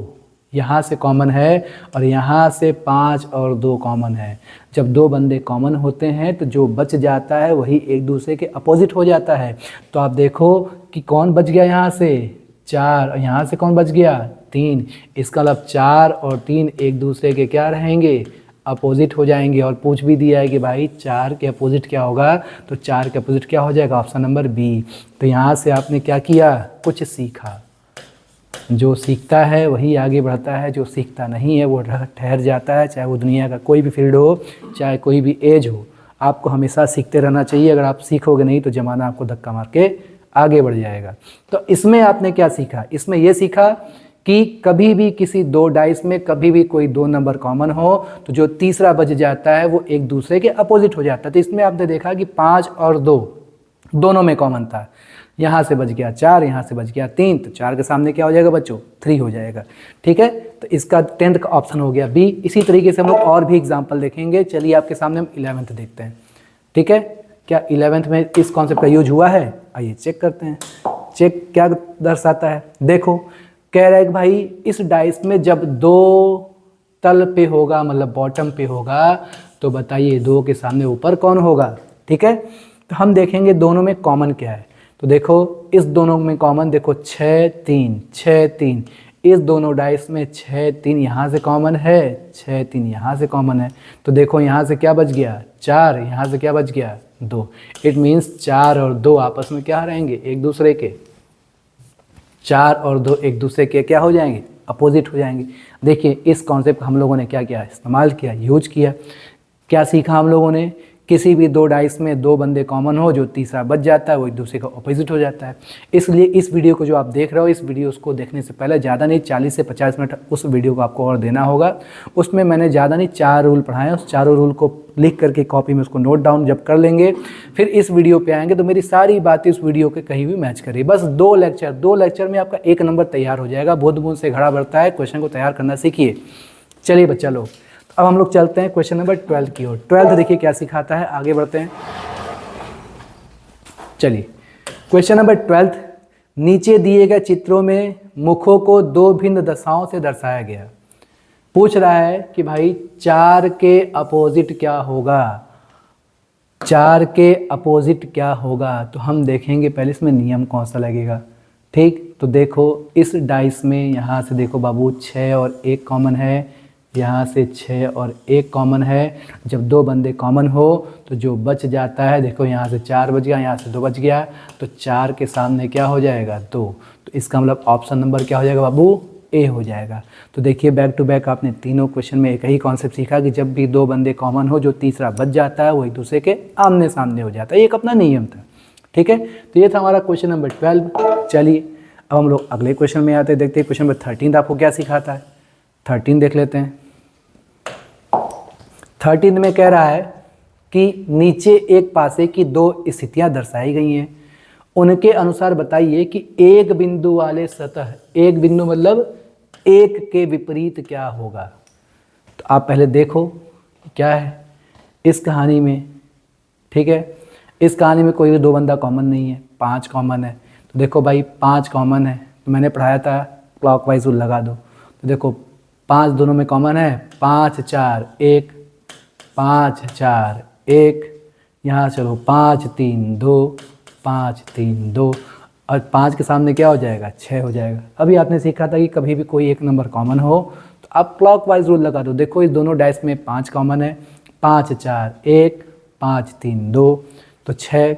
यहाँ से कॉमन है और यहाँ से 5 और 2 कॉमन है। जब 2 बंदे कॉमन होते हैं तो जो बच जाता है वही एक दूसरे के अपोजिट हो जाता है। तो आप देखो कि कौन बच गया यहाँ से 4 और यहाँ से कौन बच गया 3। इसका मतलब 4 और 3 एक दूसरे के क्या रहेंगे अपोजिट हो जाएंगे। और पूछ भी दिया है कि भाई 4 के अपोजिट क्या होगा, तो 4 के अपोजिट क्या हो जाएगा ऑप्शन नंबर बी। तो यहाँ से आपने क्या किया कुछ सीखा। जो सीखता है वही आगे बढ़ता है, जो सीखता नहीं है वो ठहर जाता है। चाहे वो दुनिया का कोई भी फील्ड हो, चाहे कोई भी एज हो, आपको हमेशा सीखते रहना चाहिए। अगर आप सीखोगे नहीं तो ज़माना आपको धक्का मार के आगे बढ़ जाएगा। तो इसमें आपने क्या सीखा, इसमें ये सीखा कि कभी भी किसी 2 डाइस में कभी भी कोई 2 नंबर कॉमन हो तो जो तीसरा बच जाता है वो एक दूसरे के अपोजिट हो जाता है। तो इसमें आपने देखा कि 5 और 2 दोनों में कॉमन था। यहाँ से बच गया 4, यहाँ से बच गया 3, तो 4 के सामने क्या हो जाएगा बच्चों 3 हो जाएगा। ठीक है, तो इसका 10th का ऑप्शन हो गया बी। इसी तरीके से हम लोग और भी एग्जाम्पल देखेंगे। चलिए आपके सामने हम 11th देखते हैं। ठीक है, क्या 11th में इस कॉन्सेप्ट का यूज हुआ है, आइए चेक करते हैं। चेक क्या दर्शाता है, देखो कह रहा है कि भाई इस डाइस में जब 2 तल पे होगा मतलब बॉटम पे होगा तो बताइए 2 के सामने ऊपर कौन होगा। ठीक है, तो हम देखेंगे दोनों में कॉमन क्या है। तो देखो इस दोनों में कॉमन देखो 6 3 6 3, इस दोनों डाइस में 6 3 यहाँ से कॉमन है, 6 3 यहाँ से कॉमन है। तो देखो यहाँ से क्या बच गया 4, यहाँ से क्या बच गया 2। इट मीन्स 4 और 2 आपस में क्या रहेंगे एक दूसरे के, 4 और 2 एक दूसरे के क्या हो जाएंगे अपोजिट हो जाएंगे। देखिए इस कॉन्सेप्ट का हम लोगों ने क्या किया इस्तेमाल किया, यूज किया। क्या सीखा हम लोगों ने, किसी भी 2 डाइस में 2 बंदे कॉमन हो जो तीसरा बच जाता है वो एक दूसरे का अपोजिट हो जाता है। इसलिए इस वीडियो को जो आप देख रहे हो, इस वीडियो को देखने से पहले ज़्यादा नहीं 40 से 50 मिनट उस वीडियो को आपको और देना होगा। उसमें मैंने ज़्यादा नहीं 4 रूल पढ़ाए हैं, उस चारों रूल को लिख करके कॉपी में उसको नोट डाउन जब कर लेंगे फिर इस वीडियो पे आएंगे तो मेरी सारी बातें उस वीडियो के कहीं भी मैच करें। बस 2 लेक्चर में आपका 1 नंबर तैयार हो जाएगा। बूंद बूंद से घड़ा बढ़ता है, क्वेश्चन को तैयार करना सीखिए। चलिए बच्चा लोग अब हम लोग चलते हैं क्वेश्चन नंबर 12 की ओर। 12 देखिए क्या सिखाता है, आगे बढ़ते हैं। चलिए क्वेश्चन नंबर 12, नीचे दिए गए चित्रों में मुखों को 2 भिन्न दशाओं से दर्शाया गया। पूछ रहा है कि भाई 4 के अपोजिट क्या होगा, 4 के अपोजिट क्या होगा। तो हम देखेंगे पहले इसमें नियम कौन सा लगेगा। ठीक, तो देखो इस डाइस में यहाँ से देखो बाबू 6 और 1 कॉमन है, यहाँ से 6 और 1 कॉमन है। जब 2 बंदे कॉमन हो तो जो बच जाता है देखो यहाँ से 4 बच गया, यहाँ से 2 बच गया, तो 4 के सामने क्या हो जाएगा 2। तो इसका मतलब ऑप्शन नंबर क्या हो जाएगा बाबू ए हो जाएगा। तो देखिए बैक टू बैक आपने तीनों क्वेश्चन में एक ही कॉन्सेप्ट सीखा कि जब भी 2 बंदे कॉमन हो जो तीसरा बच जाता है वो एक दूसरे के आमने सामने हो जाता है। ये एक अपना नियम था। ठीक है, तो ये था हमारा क्वेश्चन नंबर 12। चलिए अब हम लोग अगले क्वेश्चन में आते हैं, देखते हैं क्वेश्चन नंबर 13 आपको क्या सिखाता है। 13 देख लेते हैं। 13 में कह रहा है कि नीचे एक पासे की 2 स्थितियां दर्शाई गई हैं, उनके अनुसार बताइए कि एक बिंदु वाले सतह, एक बिंदु मतलब एक के विपरीत क्या होगा। तो आप पहले देखो क्या है इस कहानी में। ठीक है, इस कहानी में कोई भी 2 बंदा कॉमन नहीं है, 5 कॉमन है। तो देखो भाई 5 कॉमन है, तो मैंने पढ़ाया था क्लॉकवाइज रूल लगा दो। तो देखो 5 दोनों में कॉमन है, 5 4 1, 5 4 1, यहाँ चलो 5 3 2, 5 3 2, और 5 के सामने क्या हो जाएगा 6 हो जाएगा। अभी आपने सीखा था कि कभी भी कोई एक नंबर कॉमन हो तो आप क्लॉकवाइज रूल लगा दो। देखो इस दोनों डाइस में 5 कॉमन है, 5 4 1, 5 3 2, तो 6,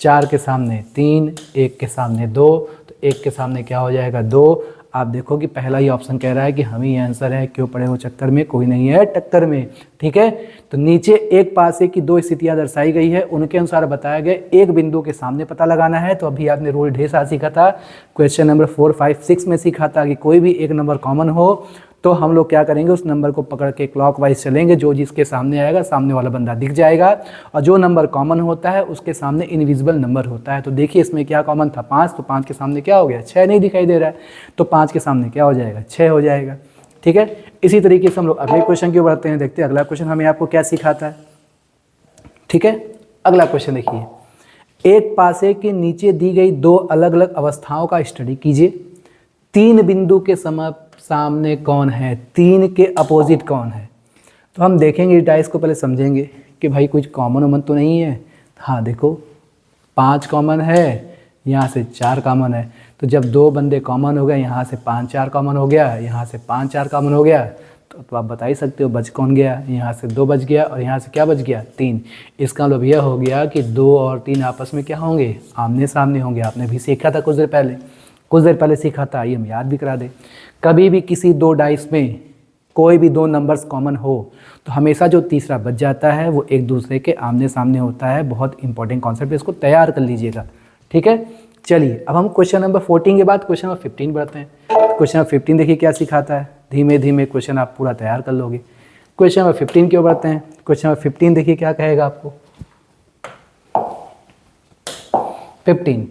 4 के सामने 3, 1 के सामने 2, तो 1 के सामने क्या हो जाएगा 2। आप देखो कि पहला ही ऑप्शन कह रहा है कि हम ही आंसर है, क्यों पड़े हो चक्कर में, कोई नहीं है टक्कर में। ठीक है, तो नीचे एक पासे की 2 स्थितियां दर्शाई गई है, उनके अनुसार बताया गया एक बिंदु के सामने पता लगाना है। तो अभी आपने रूल ढेर सारा सीखा था, क्वेश्चन नंबर 4 5 6 में सीखा था कि कोई भी एक नंबर कॉमन हो तो हम लोग क्या करेंगे, उस नंबर को पकड़ के क्लॉकवाइज चलेंगे, जो जिसके सामने आएगा सामने वाला बंदा दिख जाएगा, और जो नंबर कॉमन होता है उसके सामने इनविजिबल नंबर होता है। तो देखिए इसमें क्या कॉमन था, 5, तो 5 के सामने क्या हो गया, 6 नहीं दिखाई दे रहा है, तो 5 के सामने क्या हो जाएगा, 6 हो जाएगा। ठीक है, इसी तरीके से हम लोग अगले क्वेश्चन की ओर बढ़ते हैं। देखते हैं अगला क्वेश्चन हमें आपको क्या सिखाता है। ठीक है, अगला क्वेश्चन देखिए, एक पासे के नीचे दी गई 2 अलग अलग अवस्थाओं का स्टडी कीजिए। 3 बिंदु के सामने कौन है, 3 के अपोजिट कौन है। तो हम देखेंगे इस डाइस को, पहले समझेंगे कि भाई कुछ कॉमन वॉमन तो नहीं है। हाँ देखो 5 कॉमन है, यहाँ से 4 कॉमन है, तो जब 2 बंदे कॉमन हो गए, यहाँ से 5 4 कॉमन हो गया, यहाँ से 5 4 कॉमन हो गया, तो आप बता ही सकते हो बच कौन गया, यहाँ से 2 बच गया और यहाँ से क्या बच गया, 3। इसका मतलब यह हो गया कि 2 और 3 आपस में क्या होंगे, आमने सामने होंगे। आपने भी सीखा था कुछ देर पहले सीखा था, आइए हम याद भी करा दें। कभी भी किसी 2 डाइस में कोई भी 2 नंबर्स कॉमन हो तो हमेशा जो तीसरा बच जाता है वो एक दूसरे के आमने सामने होता है। बहुत इंपॉर्टेंट कॉन्सेप्ट है, इसको तैयार कर लीजिएगा। ठीक है, चलिए अब हम क्वेश्चन नंबर 14 के बाद क्वेश्चन नंबर 15 बढ़ते हैं। क्वेश्चन नंबर 15 देखिए क्या सिखाता है, धीमे धीमे क्वेश्चन आप पूरा तैयार कर लोगे। क्वेश्चन नंबर 15 की ओर बढ़ते हैं। क्वेश्चन नंबर 15 देखिए क्या कहेगा आपको। 15,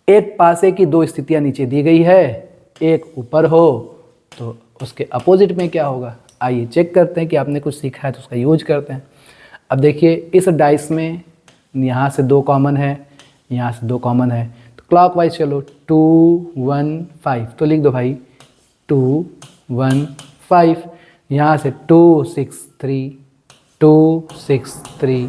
एक पासे की 2 स्थितियां नीचे दी गई है, एक ऊपर हो तो उसके अपोजिट में क्या होगा। आइए चेक करते हैं कि आपने कुछ सीखा है तो उसका यूज करते हैं। अब देखिए इस डाइस में यहाँ से 2 कॉमन है, यहाँ से 2 कॉमन है, तो क्लॉकवाइज चलो 2 1 5, तो लिख दो भाई 2 1 5। यहाँ से 2 6 3 2 6 3।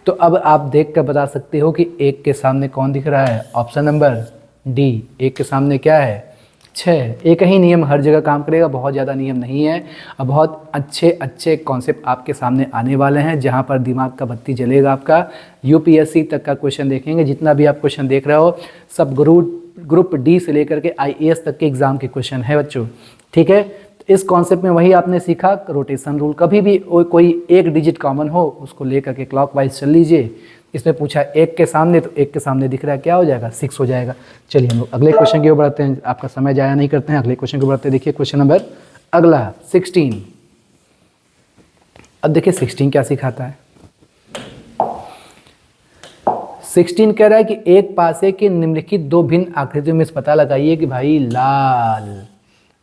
तो अब आप देख कर बता सकते हो कि 1 के सामने कौन दिख रहा है, ऑप्शन नंबर डी। 1 के सामने क्या है, 6। एक ही नियम हर जगह काम करेगा, बहुत ज़्यादा नियम नहीं है। अब बहुत अच्छे कॉन्सेप्ट आपके सामने आने वाले हैं, जहां पर दिमाग का बत्ती जलेगा आपका। यूपीएससी तक का क्वेश्चन देखेंगे, जितना भी आप क्वेश्चन देख रहे हो सब ग्रुप डी से लेकर के आईएएस तक के एग्जाम के क्वेश्चन है बच्चों। ठीक है, इस कॉन्सेप्ट में वही आपने सीखा, रोटेशन रूल। कभी भी कोई एक डिजिट कॉमन हो उसको लेकर के क्लॉकवाइज चल लीजिए। इसमें पूछा 1 के सामने, तो 1 के सामने दिख रहा है क्या हो जाएगा, 6 हो जाएगा। चलिए हम लोग अगले क्वेश्चन की ओर बढ़ते हैं, आपका समय जाया नहीं करते हैं, अगले क्वेश्चन की ओर बढ़ते हैं। देखिए क्वेश्चन नंबर अगला 16। अब देखिए 16 क्या सिखाता है। 16 कह रहा है कि एक पासे के निम्नलिखित 2 भिन्न आकृतियों में से पता लगाइए कि भाई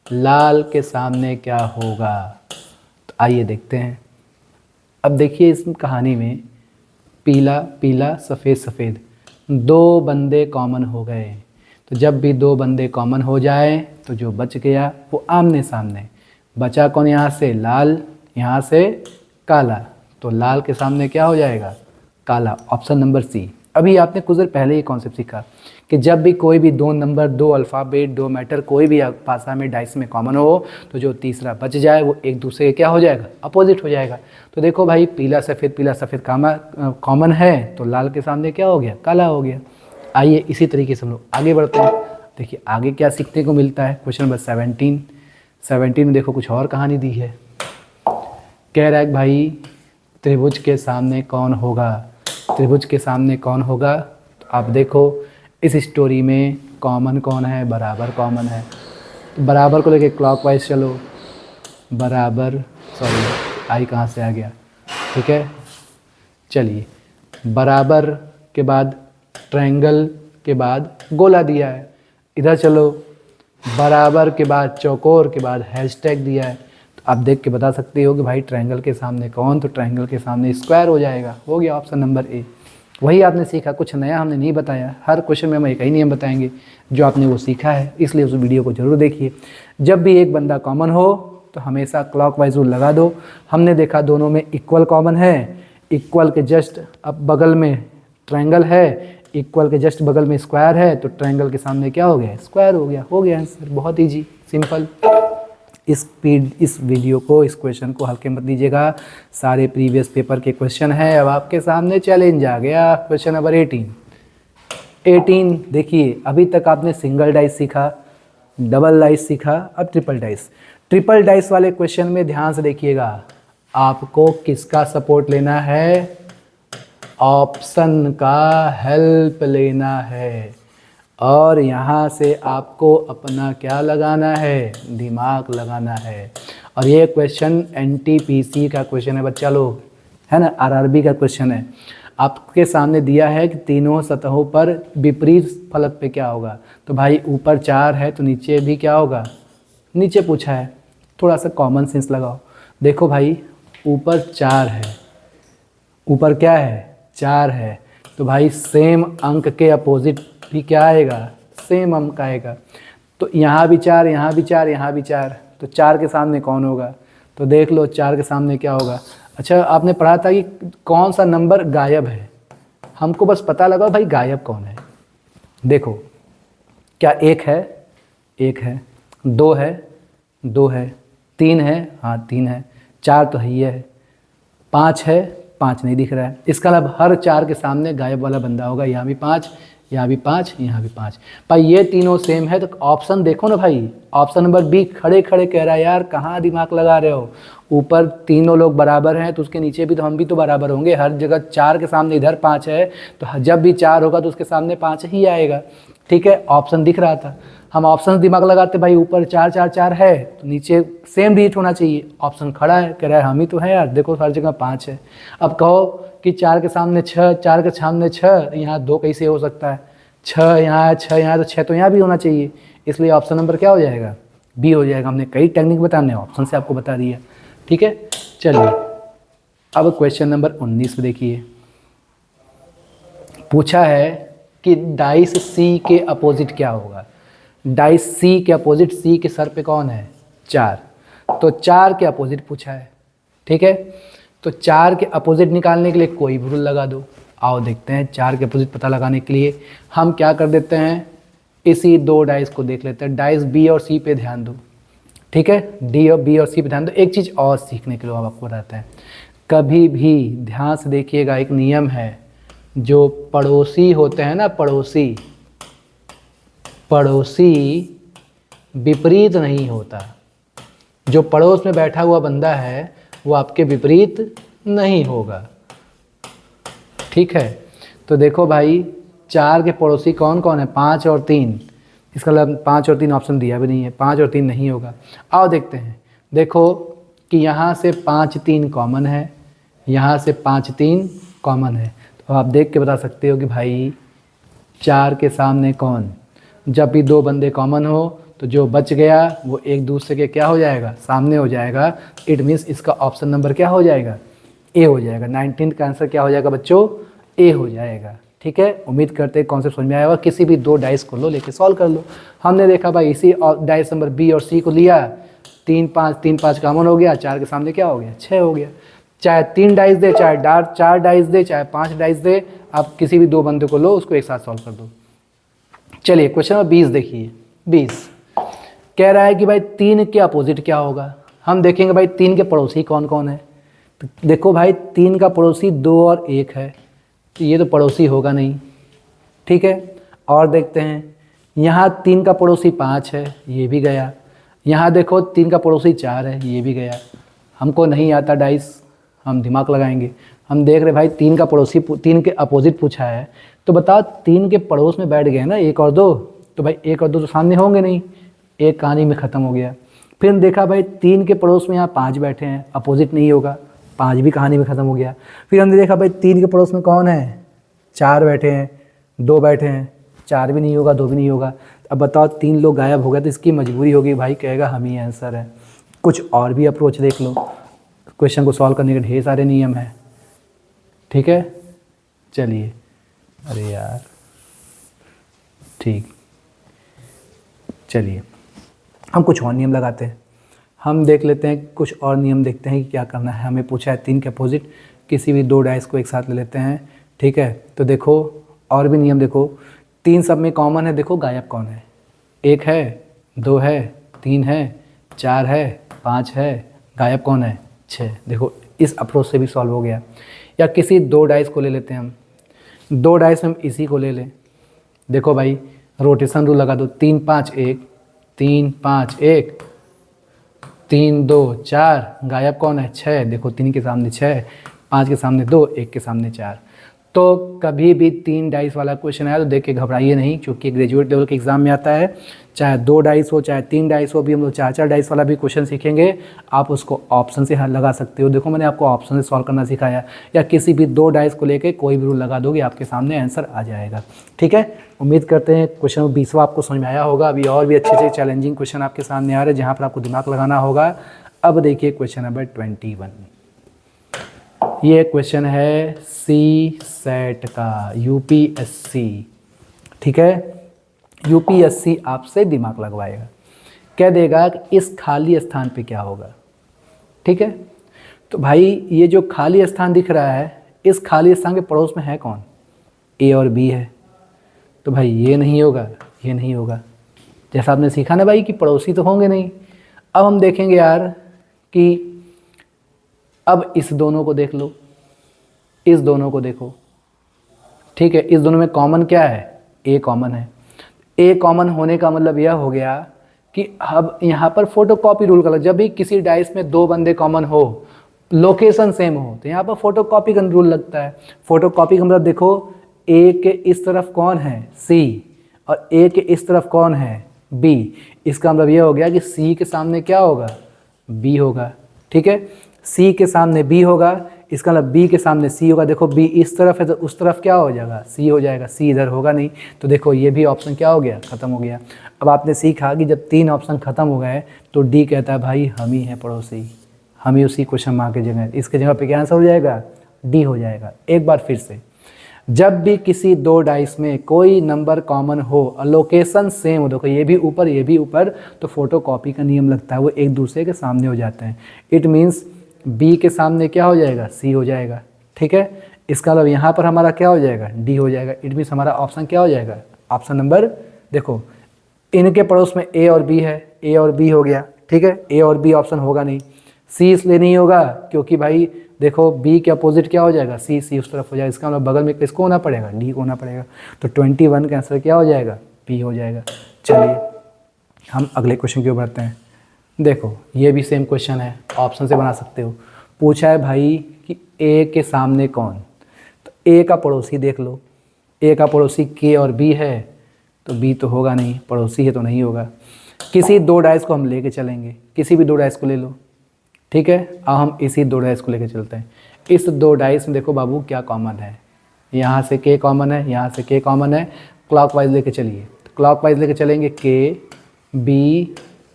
लाल के सामने क्या होगा। तो आइए देखते हैं। अब देखिए इस कहानी में पीला पीला सफ़ेद सफ़ेद 2 बंदे कॉमन हो गए। तो जब भी 2 बंदे कॉमन हो जाए तो जो बच गया वो आमने सामने। बचा कौन, यहाँ से लाल, यहाँ से काला, तो लाल के सामने क्या हो जाएगा, काला, ऑप्शन नंबर सी। अभी आपने कुछ देर पहले ये कॉन्सेप्ट सीखा कि जब भी कोई भी 2 नंबर, 2 अल्फ़ाबेट, 2 मैटर कोई भी पासा में डाइस में कॉमन हो तो जो तीसरा बच जाए वो एक दूसरे के क्या हो जाएगा, अपोजिट हो जाएगा। तो देखो भाई पीला सफ़ेद कॉमन है, तो लाल के सामने क्या हो गया, काला हो गया। आइए इसी तरीके से हम लोग आगे बढ़ते हैं। देखिए आगे क्या सीखने को मिलता है। क्वेश्चन नंबर 17 में देखो कुछ और कहानी दी है। कह रहा है भाई त्रिभुज के सामने कौन होगा, त्रिभुज के सामने कौन होगा। तो आप देखो इस स्टोरी में कॉमन कौन है, बराबर कॉमन है। तो बराबर को लेके क्लॉकवाइज चलो, बराबर, सॉरी आई कहाँ से आ गया, ठीक है। चलिए बराबर के बाद ट्रायंगल के बाद गोला दिया है, इधर चलो बराबर के बाद चौकोर के बाद हैशटैग दिया है। तो आप देख के बता सकते हो कि भाई ट्रायंगल के सामने कौन, तो ट्रायंगल के सामने स्क्वायर हो जाएगा, हो गया ऑप्शन नंबर ए। वही आपने सीखा, कुछ नया हमने नहीं बताया। हर क्वेश्चन में हम एक ही नियम बताएंगे जो आपने वो सीखा है, इसलिए उस वीडियो को जरूर देखिए। जब भी एक बंदा कॉमन हो तो हमेशा क्लॉकवाइज रूल लगा दो। हमने देखा दोनों में इक्वल कॉमन है, इक्वल के जस्ट अब बगल में ट्रायंगल है, इक्वल के जस्ट बगल में स्क्वायर है, तो ट्रायंगल के सामने क्या हो गया, स्क्वायर हो गया, आंसर। बहुत ईजी, सिंपल। इस वीडियो को, इस क्वेश्चन को हल्के मत लीजिएगा, सारे प्रीवियस पेपर के क्वेश्चन है। अब आपके सामने चैलेंज आ गया, क्वेश्चन नंबर 18। देखिए अभी तक आपने सिंगल डाइस सीखा, डबल डाइस सीखा, अब ट्रिपल डाइस। ट्रिपल डाइस वाले क्वेश्चन में ध्यान से देखिएगा, आपको किसका सपोर्ट लेना है, ऑप्शन का हेल्प लेना है। और यहाँ से आपको अपना क्या लगाना है, दिमाग लगाना है। और ये क्वेश्चन एनटीपीसी का क्वेश्चन है बच्चा लोग, है ना, आरआरबी का क्वेश्चन है। आपके सामने दिया है कि तीनों सतहों पर विपरीत फलक पे क्या होगा। तो भाई ऊपर 4 है तो नीचे भी क्या होगा, नीचे पूछा है, थोड़ा सा कॉमन सेंस लगाओ। देखो भाई ऊपर 4 है, ऊपर क्या है 4 है, तो भाई सेम अंक के अपोजिट भी क्या आएगा, सेम अंक आएगा। तो यहाँ भी 4, यहाँ भी 4, यहाँ भी 4, तो 4 के सामने कौन होगा, तो देख लो 4 के सामने क्या होगा। अच्छा आपने पढ़ा था कि कौन सा नंबर गायब है, हमको बस पता लगाओ भाई गायब कौन है। देखो क्या 1 है, 1 है, 2 है, 2 है, 3 है, हाँ 3 है, 4 तो है ही है, 5 है, 5 नहीं दिख रहा है। इसका मतलब हर 4 के सामने गायब वाला बंदा होगा। यहाँ भी 5, यहाँ भी 5, यहाँ भी 5। भाई ये तीनों सेम है तो ऑप्शन देखो ना भाई, ऑप्शन नंबर बी खड़े खड़े कह रहा है। यार कहाँ दिमाग लगा रहे हो, ऊपर तीनों लोग बराबर हैं तो उसके नीचे भी तो हम भी तो बराबर होंगे। हर जगह 4 के सामने इधर 5 है तो जब भी 4 होगा तो उसके सामने 5 ही आएगा। ठीक है, ऑप्शन दिख रहा था, हम ऑप्शन दिमाग लगाते भाई, ऊपर 4 4 4 है तो नीचे सेम डिजिट होना चाहिए। ऑप्शन खड़ा है, कह रहा है हम ही तो हैं यार, देखो हर जगह 5 है। अब कहो कि 4 के सामने 6, 4 के सामने 6, यहाँ 2 कैसे हो सकता है, 6 यहाँ है, 6 यहाँ है, तो 6 तो यहाँ भी होना चाहिए। इसलिए ऑप्शन नंबर क्या हो जाएगा, बी हो जाएगा। हमने कई टेक्निक बताने ऑप्शन से आपको बता दिया। ठीक है, चलिए अब क्वेश्चन नंबर 19 पे देखिए, पूछा है कि डाइस सी के अपोजिट क्या होगा। डाइस सी के अपोजिट, सी के सर पे कौन है 4, तो 4 के अपोजिट पूछा है। ठीक है, तो 4 के अपोजिट निकालने के लिए कोई भी रूल लगा दो। आओ देखते हैं 4 के अपोजिट पता लगाने के लिए हम क्या कर देते हैं, इसी 2 डाइस को देख लेते हैं। डाइस बी और सी पे ध्यान दो। ठीक है, डी और बी और सी पे ध्यान दो। एक चीज़ और सीखने के लिए हम आपको बताते हैं, कभी भी ध्यान से देखिएगा, एक नियम है, जो पड़ोसी होते हैं ना, पड़ोसी विपरीत नहीं होता। जो पड़ोस में बैठा हुआ बंदा है वो आपके विपरीत नहीं होगा। ठीक है, तो देखो भाई 4 के पड़ोसी कौन कौन है, 5 और 3। इसका मतलब 5 और 3 ऑप्शन दिया भी नहीं है, 5 और 3 नहीं होगा। आओ देखते हैं, देखो कि यहाँ से 5 3 कॉमन है, यहाँ से 5 3 कॉमन है, तो आप देख के बता सकते हो कि भाई 4 के सामने कौन, जब भी 2 बंदे कॉमन हो तो जो बच गया वो एक दूसरे के क्या हो जाएगा, सामने हो जाएगा। इट मीन्स इसका ऑप्शन नंबर क्या हो जाएगा, ए हो जाएगा। 19 का आंसर क्या हो जाएगा बच्चों, ए हो जाएगा। ठीक है, उम्मीद करते हैं कॉन्सेप्ट समझ में आया होगा। किसी भी 2 डाइस को लो, लेके सॉल्व कर लो। हमने देखा भाई इसी डाइस नंबर बी और सी को लिया, 3 5 कॉमन हो गया, 4 के सामने क्या हो गया, 6 हो गया। चाहे 3 डाइस दे, चाहे 4 डाइस दे, चाहे 5 डाइस दे, आप किसी भी 2 बंदे को लो, उसको एक साथ सॉल्व कर दो। चलिए क्वेश्चन नंबर 20 देखिए। 20 कह रहा है कि भाई 3 के अपोजिट क्या होगा। हम देखेंगे भाई 3 के पड़ोसी कौन कौन है। तो देखो भाई 3 का पड़ोसी 2 और 1 है, तो ये तो पड़ोसी होगा नहीं। ठीक है, और देखते हैं, यहाँ 3 का पड़ोसी 5 है, ये भी गया। यहाँ देखो 3 का पड़ोसी 4 है, ये भी गया। हमको नहीं आता डाइस, हम दिमाग लगाएंगे। हम देख रहे भाई 3 का पड़ोसी, 3 के अपोजिट पूछा है, तो बताओ 3 के पड़ोस में बैठ गए ना 1 और 2, तो भाई 1 और 2 तो सामने होंगे नहीं, एक कहानी में ख़त्म हो गया। फिर देखा भाई 3 के पड़ोस में यहाँ 5 बैठे हैं, अपोजिट नहीं होगा, 5 भी कहानी में ख़त्म हो गया। फिर हमने देखा भाई 3 के पड़ोस में कौन है, 4 बैठे हैं, 2 बैठे हैं, 4 भी नहीं होगा, 2 भी नहीं होगा। अब बताओ 3 लोग गायब हो गए, तो इसकी मजबूरी होगी भाई, कहेगा हम ही आंसर है। कुछ और भी अप्रोच देख लो, क्वेश्चन को सॉल्व करने के ढेर सारे नियम हैं। ठीक है, चलिए, अरे यार ठीक, चलिए हम कुछ और नियम लगाते हैं। हम देख लेते हैं कुछ और नियम, देखते हैं कि क्या करना है। हमें पूछा है 3 के अपोजिट किसी भी 2 डाइस को एक साथ ले लेते हैं। ठीक है, तो देखो और भी नियम देखो, 3 सब में कॉमन है, देखो गायब कौन है, 1 है, 2 है, 3 है, 4 है, 5 है, गायब कौन है, 6। देखो इस अप्रोच से भी सॉल्व हो गया। या किसी 2 डाइस को ले लेते हैं हम, 2 डाइस में हम इसी को ले लें। देखो भाई रोटेशन रूल लगा दो, 3 5 1, 3 5 1, 3 2 4, गायब कौन है 6। देखो 3 के सामने 6, 5 के सामने 2, 1 के सामने 4। तो कभी भी 3 डाइस वाला क्वेश्चन आया तो देख के घबराइए नहीं, क्योंकि ग्रेजुएट लेवल के एग्जाम में आता है। चाहे 2 डाइस हो चाहे 3 डाइस हो, भी हम लोग 4 डाइस वाला भी क्वेश्चन सीखेंगे। आप उसको ऑप्शन से हल लगा सकते हो। देखो मैंने आपको ऑप्शन से सॉल्व करना सिखाया, या किसी भी 2 डाइस को लेके कोई भी रूल लगा दोगे आपके सामने आंसर आ जाएगा। ठीक है, उम्मीद करते हैं क्वेश्चन 20वां आपको समझ में आया होगा। अभी और भी अच्छे अच्छे चैलेंजिंग क्वेश्चन आपके सामने आ रहे हैं जहाँ पर आपको दिमाग लगाना होगा। अब देखिए क्वेश्चन नंबर 21। ये क्वेश्चन है सी सेट का, यूपीएससी। ठीक है, यूपीएससी आपसे दिमाग लगवाएगा, कह देगा कि इस खाली स्थान पे क्या होगा। ठीक है, तो भाई ये जो खाली स्थान दिख रहा है, इस खाली स्थान के पड़ोस में है कौन? ए और बी है। तो भाई ये नहीं होगा, ये नहीं होगा। जैसा आपने सीखा ना भाई कि पड़ोसी तो होंगे नहीं। अब हम देखेंगे यार कि अब इस दोनों को देख लो, इस दोनों को देखो। ठीक है, इस दोनों में कॉमन क्या है? ए कॉमन है। ए कॉमन होने का मतलब यह हो गया कि अब यहाँ पर फोटोकॉपी रूल का, जब भी किसी डाइस में 2 बंदे कॉमन हो, लोकेशन सेम हो, तो यहाँ पर फोटोकॉपी का रूल लगता है। फोटोकॉपी का मतलब देखो, ए के इस तरफ कौन है? सी, और ए के इस तरफ कौन है? बी। इसका मतलब यह हो गया कि सी के सामने क्या होगा? बी होगा। ठीक है, सी के सामने बी होगा, इसका मतलब बी के सामने सी होगा। देखो बी इस तरफ है तो उस तरफ क्या हो जाएगा? सी हो जाएगा। सी इधर होगा नहीं, तो देखो ये भी ऑप्शन क्या हो गया? ख़त्म हो गया। अब आपने सीखा कि जब 3 ऑप्शन ख़त्म हो गए तो डी कहता है भाई हम ही हैं पड़ोसी, हम ही उसी क्वेश्चन मार्क की जगह, इसके जगह पे क्या आंसर हो जाएगा? डी हो जाएगा। एक बार फिर से, जब भी किसी 2 डाइस में कोई नंबर कॉमन हो और लोकेशन सेम हो, देखो ये भी ऊपर ये भी ऊपर, तो फोटोकॉपी का नियम लगता है, वो एक दूसरे के सामने हो जाते हैं। इट मीन्स बी के सामने क्या हो जाएगा? सी हो जाएगा। ठीक है, इसका मतलब यहाँ पर हमारा क्या हो जाएगा? डी हो जाएगा। इट मीन्स हमारा ऑप्शन क्या हो जाएगा? ऑप्शन नंबर, देखो इनके पड़ोस में ए और बी है, ए और बी हो गया। ठीक है, ए और बी ऑप्शन होगा नहीं। सी इसलिए नहीं होगा क्योंकि भाई देखो बी के अपोजिट क्या हो जाएगा? सी, सी उस तरफ हो जाएगा। इसका मतलब बगल में किसको होना पड़ेगा? डी को होना पड़ेगा। तो 21 का आंसर क्या हो जाएगा? बी हो जाएगा। चलिए हम अगले क्वेश्चन की ओर बढ़ते हैं। देखो ये भी सेम क्वेश्चन है, ऑप्शन से बना सकते हो। पूछा है भाई कि ए के सामने कौन, तो ए का पड़ोसी देख लो। ए का पड़ोसी के और बी है, तो बी तो होगा नहीं, पड़ोसी है तो नहीं होगा। किसी 2 डाइस को हम लेके चलेंगे, किसी भी 2 डाइस को ले लो। ठीक है, अब हम इसी 2 डाइस को लेके चलते हैं। इस 2 डाइस में देखो बाबू क्या कॉमन है? यहाँ से के कॉमन है, यहाँ से के कॉमन है। क्लॉकवाइज लेके चलिए, क्लॉकवाइज लेके चलेंगे, के बी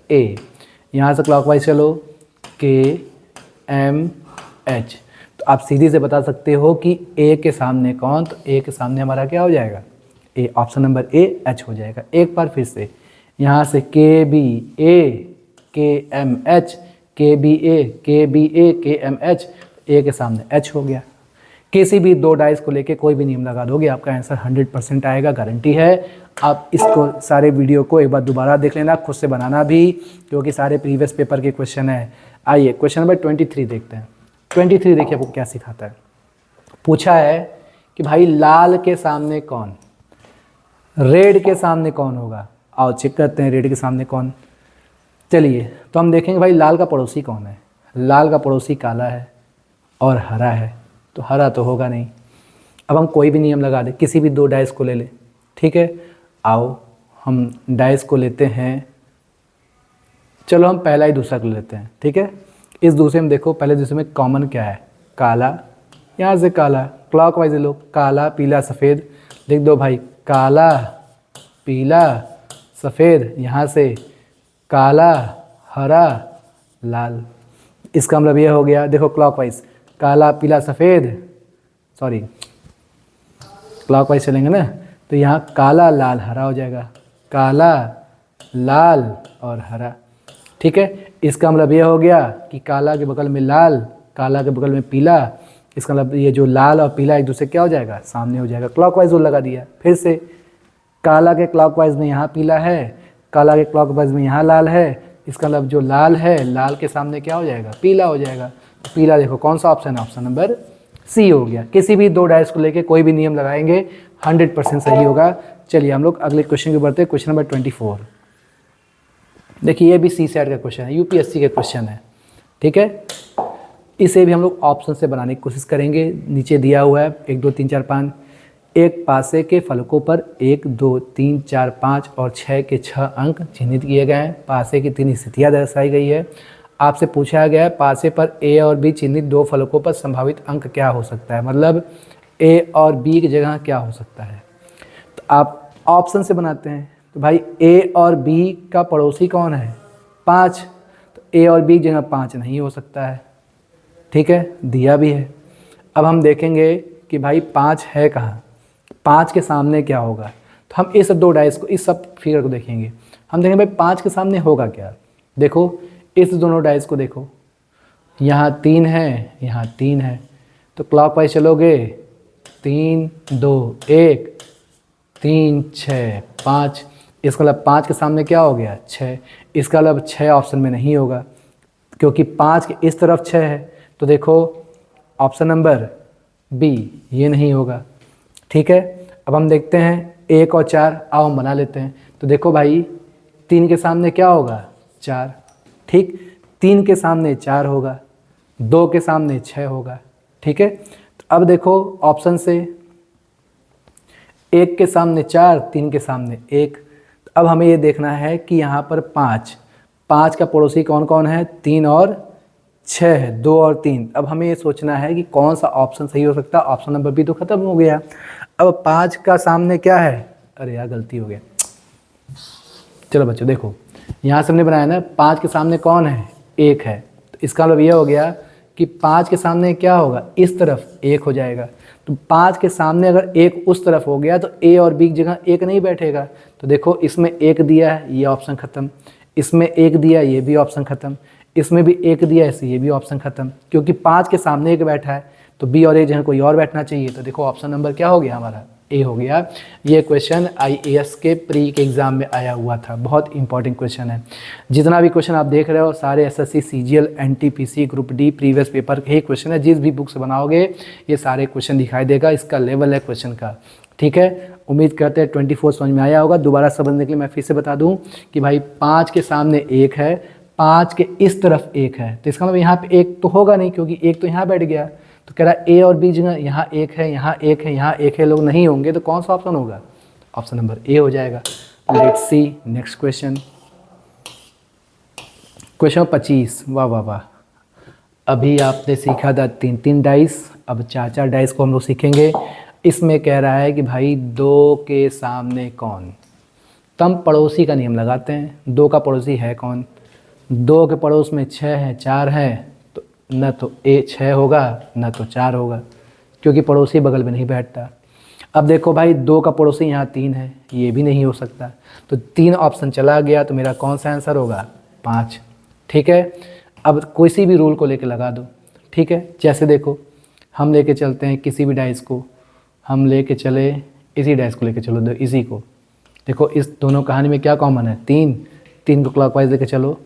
ए। यहाँ से क्लॉकवाइज चलो, के एम एच। तो आप सीधी से बता सकते हो कि ए के सामने कौन, तो ए के सामने हमारा क्या हो जाएगा? ए। ऑप्शन नंबर ए एच हो जाएगा। एक बार फिर से, यहाँ से के बी ए के एम एच, के बी ए के एम एच, ए के सामने एच हो गया। किसी भी 2 डाइस को लेके कोई भी नियम लगा दोगे आपका आंसर 100% आएगा, गारंटी है। आप इसको सारे वीडियो को एक बार दोबारा देख लेना, खुद से बनाना भी, क्योंकि सारे प्रीवियस पेपर के क्वेश्चन है। आइए क्वेश्चन नंबर 23 देखते हैं। 23 देखिए आपको क्या सिखाता है। पूछा है कि भाई लाल के सामने कौन, रेड के सामने कौन होगा। आओ चेक करते हैं रेड के सामने कौन। चलिए तो हम देखेंगे भाई लाल का पड़ोसी कौन है। लाल का पड़ोसी काला है और हरा है, तो हरा तो होगा नहीं। अब हम कोई भी नियम लगा दे, किसी भी 2 डाइस को ले ले। ठीक है, आओ हम डाइस को लेते हैं। चलो हम पहला ही दूसरा को लेते हैं। ठीक है, इस दूसरे में देखो, पहले दूसरे में कॉमन क्या है? काला। यहाँ से काला, क्लॉकवाइज लो, काला पीला सफ़ेद लिख दो भाई, काला पीला सफ़ेद। यहाँ से काला हरा लाल। इसका मतलब ये हो गया, देखो क्लॉकवाइज, काला पीला सफ़ेद, सॉरी क्लॉकवाइज चलेंगे ना, तो यहाँ काला लाल हरा हो जाएगा, काला लाल और हरा। ठीक है, इसका मतलब ये हो गया कि काला के बगल में लाल, काला के बगल में पीला। इसका मतलब ये जो लाल और पीला एक दूसरे क्या हो जाएगा? सामने हो जाएगा। क्लॉकवाइज वो लगा दिया। फिर से काला के क्लॉकवाइज में यहाँ पीला है, काला के क्लॉकवाइज में यहाँ लाल है। इसका मतलब जो लाल है, लाल के सामने क्या हो जाएगा? पीला हो जाएगा। तो पीला देखो कौन सा ऑप्शन है? ऑप्शन नंबर सी हो गया। किसी भी 2 डाइस को लेके कोई भी नियम लगाएंगे 100% सही होगा। चलिए हम लोग अगले क्वेश्चन की बढ़ते हैं। क्वेश्चन नंबर 24 देखिए, ये भी सी सेट का क्वेश्चन है, यूपीएससी का क्वेश्चन है। ठीक है, इसे भी हम लोग ऑप्शन से बनाने की कोशिश करेंगे। नीचे दिया हुआ है 1 2 3 4 5, एक पासे के फलकों पर 1 2 3 4 5 और 6 के 6 अंक चिन्हित किए गए हैं। पासे की 3 स्थितियाँ दर्शाई गई है। आपसे पूछा गया है पासे पर ए और बी चिन्हित 2 फलकों पर संभावित अंक क्या हो सकता है, मतलब ए और बी की जगह क्या हो सकता है। तो आप ऑप्शन से बनाते हैं। तो भाई ए और बी का पड़ोसी कौन है, 5, तो ए और बी की जगह 5 नहीं हो सकता है, ठीक है, दिया भी है। अब हम देखेंगे कि भाई 5 है कहाँ, 5 के सामने क्या होगा। तो हम इस 2 डाइस को, इस सब फिगर को देखेंगे। हम देखेंगे भाई 5 के सामने होगा क्या। देखो इस दोनों डाइस को देखो, यहाँ 3 है, यहाँ 3 है, तो क्लॉकवाइज चलोगे 3 2 1 3 6 5, इसका मतलब 5 के सामने क्या हो गया, 6। इसका मतलब 6 ऑप्शन में नहीं होगा, क्योंकि 5 के इस तरफ 6 है। तो देखो ऑप्शन नंबर बी ये नहीं होगा, ठीक है। अब हम देखते हैं 1 और 4, आओ हम बना लेते हैं। तो देखो भाई 3 के सामने क्या होगा, 4, ठीक, 3 के सामने 4 होगा, 2 के सामने 6 होगा, ठीक है। तो अब देखो ऑप्शन से 1 के सामने 4, 3 के सामने 1। तो अब हमें ये देखना है कि यहाँ पर 5 का पड़ोसी कौन कौन है, 3 और 6 है, 2 और 3। अब हमें ये सोचना है कि कौन सा ऑप्शन सही हो सकता है। ऑप्शन नंबर बी तो खत्म हो गया। अब 5 का सामने क्या है, अरे यार गलती हो गया। चलो बच्चों देखो, यहाँ से हमने बनाया ना 5 के सामने कौन है, 1 है। तो इसका मतलब ये हो गया कि 5 के सामने क्या होगा, इस तरफ 1 हो जाएगा। तो 5 के सामने अगर 1 उस तरफ हो गया तो ए और बी की जगह 1 नहीं बैठेगा। तो देखो इसमें 1 दिया है, ये ऑप्शन ख़त्म। इसमें 1 दिया, ये भी ऑप्शन ख़त्म। इसमें भी 1 दिया, ऐसे ये भी ऑप्शन ख़त्म, क्योंकि 5 के सामने 1 बैठा है तो बी और ए जगह कोई और बैठना चाहिए। तो देखो ऑप्शन नंबर क्या हो गया हमारा, ए हो गया। ये क्वेश्चन आईएएस के प्री के एग्ज़ाम में आया हुआ था, बहुत इंपॉर्टेंट क्वेश्चन है। जितना भी क्वेश्चन आप देख रहे हो सारे SSC CGL NTPC group D previous paper के ही क्वेश्चन है। जिस भी बुक से बनाओगे ये सारे क्वेश्चन दिखाई देगा, इसका लेवल है क्वेश्चन का, ठीक है। उम्मीद करते हैं 24 समझ में आया होगा। दोबारा समझने के लिए मैं फिर से बता दूं कि भाई 5 के सामने 1 है, 5 के इस तरफ 1 है, तो इसका मतलब यहाँ पे 1 तो होगा नहीं, क्योंकि 1 तो यहाँ बैठ गया। तो कह रहा है ए और बी जगह यहाँ 1 है, यहाँ 1 है, यहाँ 1 है, लोग नहीं होंगे, तो कौन सा ऑप्शन होगा, ऑप्शन नंबर ए हो जाएगा। Let's see next question, question 25। वाह वाह वाह, अभी आपने सीखा था 3 डाइस, अब 4 डाइस को हम लोग सीखेंगे। इसमें कह रहा है कि भाई 2 के सामने कौन, तो हम पड़ोसी का नियम लगाते हैं। 2 का पड़ोसी है कौन, 2 के पड़ोस में 6 है, 4 है, तो न तो ए 6 होगा न तो 4 होगा, क्योंकि पड़ोसी बगल में नहीं बैठता। अब देखो भाई 2 का पड़ोसी यहाँ 3 है, ये भी नहीं हो सकता, तो 3 ऑप्शन चला गया, तो मेरा कौन सा आंसर होगा, 5, ठीक है। अब किसी भी रूल को लेके लगा दो, ठीक है। जैसे देखो हम लेके चलते हैं किसी भी डाइस को, हम लेके चले इसी डाइस को लेके चलो, दो इसी को, देखो इस दोनों कहानी में क्या कॉमन है, 3 को क्लॉकवाइज लेके चलो,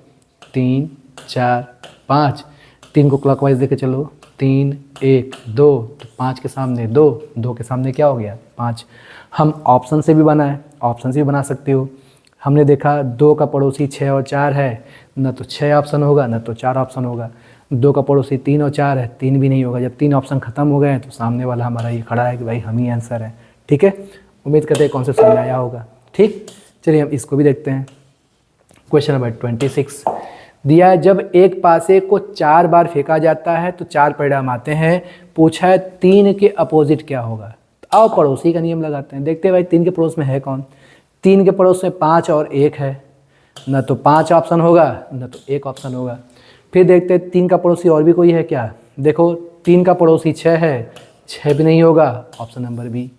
3 4 5, 3 को क्लॉकवाइज लेके चलो, 3 1 2, तो 5 के सामने 2 के सामने क्या हो गया, 5। हम ऑप्शन से भी बनाए, ऑप्शन से भी बना सकते हो। हमने देखा 2 का पड़ोसी 6 और 4 है, न तो 6 ऑप्शन होगा न तो 4 ऑप्शन होगा। 2 का पड़ोसी 3 और 4 है, 3 भी नहीं होगा। जब 3 ऑप्शन खत्म हो गए हैं तो सामने वाला हमारा ये खड़ा है कि भाई हम ही आंसर है, ठीक है। उम्मीद करते हैं कॉन्सेप्ट समझ में आया होगा, ठीक। चलिए हम इसको भी देखते हैं। क्वेश्चन नंबर 26 दिया है, जब एक पासे को 4 बार फेंका जाता है तो 4 परिणाम आते हैं। पूछा है 3 के अपोजिट क्या होगा। तो आओ पड़ोसी का नियम लगाते हैं, देखते हैं भाई 3 के पड़ोस में है कौन। 3 के पड़ोस में 5 और 1 है, न तो 5 ऑप्शन होगा न तो 1 ऑप्शन होगा। फिर देखते हैं 3 का पड़ोसी और भी कोई है क्या। देखो 3 का पड़ोसी 6 है, 6 भी नहीं होगा, ऑप्शन नंबर बी।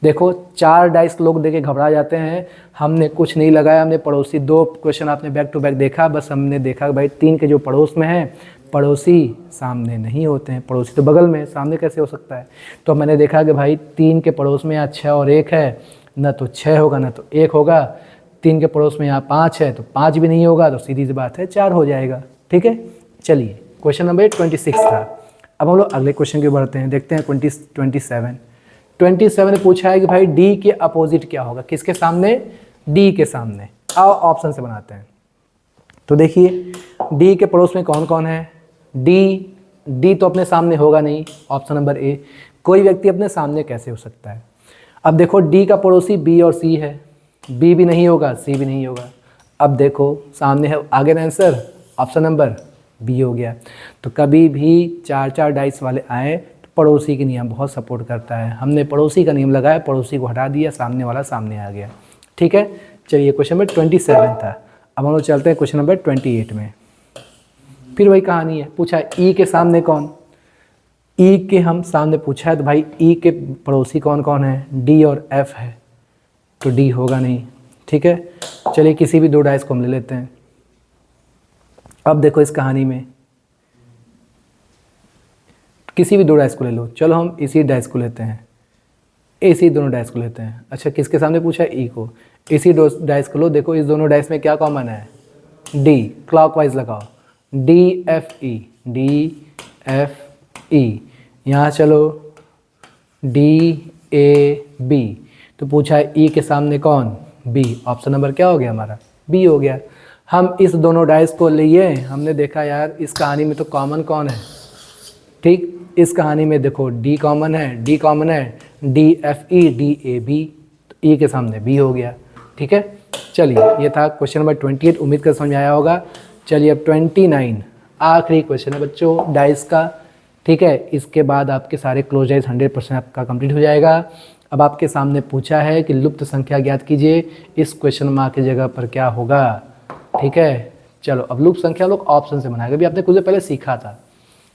देखो 4 डाइस लोग देके घबरा जाते हैं, हमने कुछ नहीं लगाया, हमने पड़ोसी 2 क्वेश्चन आपने बैक टू बैक देखा, बस हमने देखा भाई 3 के जो पड़ोस में है, पड़ोसी सामने नहीं होते हैं, पड़ोसी तो बगल में, सामने कैसे हो सकता है। तो मैंने देखा कि भाई 3 के पड़ोस में यहाँ 6 और 1 है, न तो 6 होगा न तो 1 होगा। 3 के पड़ोस में यहाँ 5 है, तो 5 भी नहीं होगा, तो सीधी सी बात है 4 हो जाएगा, ठीक है। चलिए क्वेश्चन नंबर 26 था। अब हम लोग अगले क्वेश्चन की बढ़ते हैं, देखते हैं 27 ने पूछा है कि भाई डी के अपोजिट क्या होगा, किसके सामने, डी के सामने। आओ ऑप्शन से बनाते हैं। तो देखिए डी के पड़ोस में कौन कौन है, डी डी तो अपने सामने होगा नहीं, ऑप्शन नंबर ए। कोई व्यक्ति अपने सामने कैसे हो सकता है? अब देखो डी का पड़ोसी बी और सी है, बी भी नहीं होगा, सी भी नहीं होगा। अब देखो सामने है, आगे ना आंसर ऑप्शन नंबर बी हो गया। तो कभी भी 4 डाइस वाले आए तो पड़ोसी के नियम बहुत सपोर्ट करता है। हमने पड़ोसी का नियम लगाया, पड़ोसी को हटा दिया, सामने वाला सामने आ गया। ठीक है, चलिए क्वेश्चन नंबर 27 था। अब हम लोग चलते हैं क्वेश्चन नंबर 28 में। फिर वही कहानी है, पूछा ई के सामने कौन, ई के हम सामने पूछा है तो भाई ई के पड़ोसी कौन कौन है, डी और एफ है, तो डी होगा नहीं। ठीक है, चलिए किसी भी 2 डाइस को हम ले लेते हैं। अब देखो इस कहानी में किसी भी 2 डाइस को ले लो, चलो हम इसी डाइस को लेते हैं, इसी दोनों डाइस को लेते हैं। अच्छा किसके सामने पूछा है, ई को, इसी डाइस को लो। देखो इस दोनों डाइस में क्या कॉमन है, डी, क्लॉकवाइज लगाओ, D F E, D F ई। यहाँ चलो डी ए बी, तो पूछा है ई के सामने कौन, बी। ऑप्शन नंबर क्या हो गया हमारा, बी हो गया। हम इस दोनों डाइस को लिए, हमने देखा यार इस कहानी में तो कॉमन कौन है। ठीक, इस कहानी में देखो डी कॉमन है, डी कॉमन है, D F E, D A B, तो ई के सामने बी हो गया। ठीक है, चलिए ये था क्वेश्चन नंबर 28, उम्मीद कर समझ में आया होगा। चलिए अब 29 आखिरी क्वेश्चन है बच्चों डाइस का। ठीक है, इसके बाद आपके सारे क्लोज डाइस 100% आपका कंप्लीट हो जाएगा। अब आपके सामने पूछा है कि लुप्त संख्या ज्ञात कीजिए, इस क्वेश्चन मार्क की जगह पर क्या होगा। ठीक है, चलो अब लुप्त संख्या लोग ऑप्शन से बनाएगा, भी आपने कुछ देर पहले सीखा था।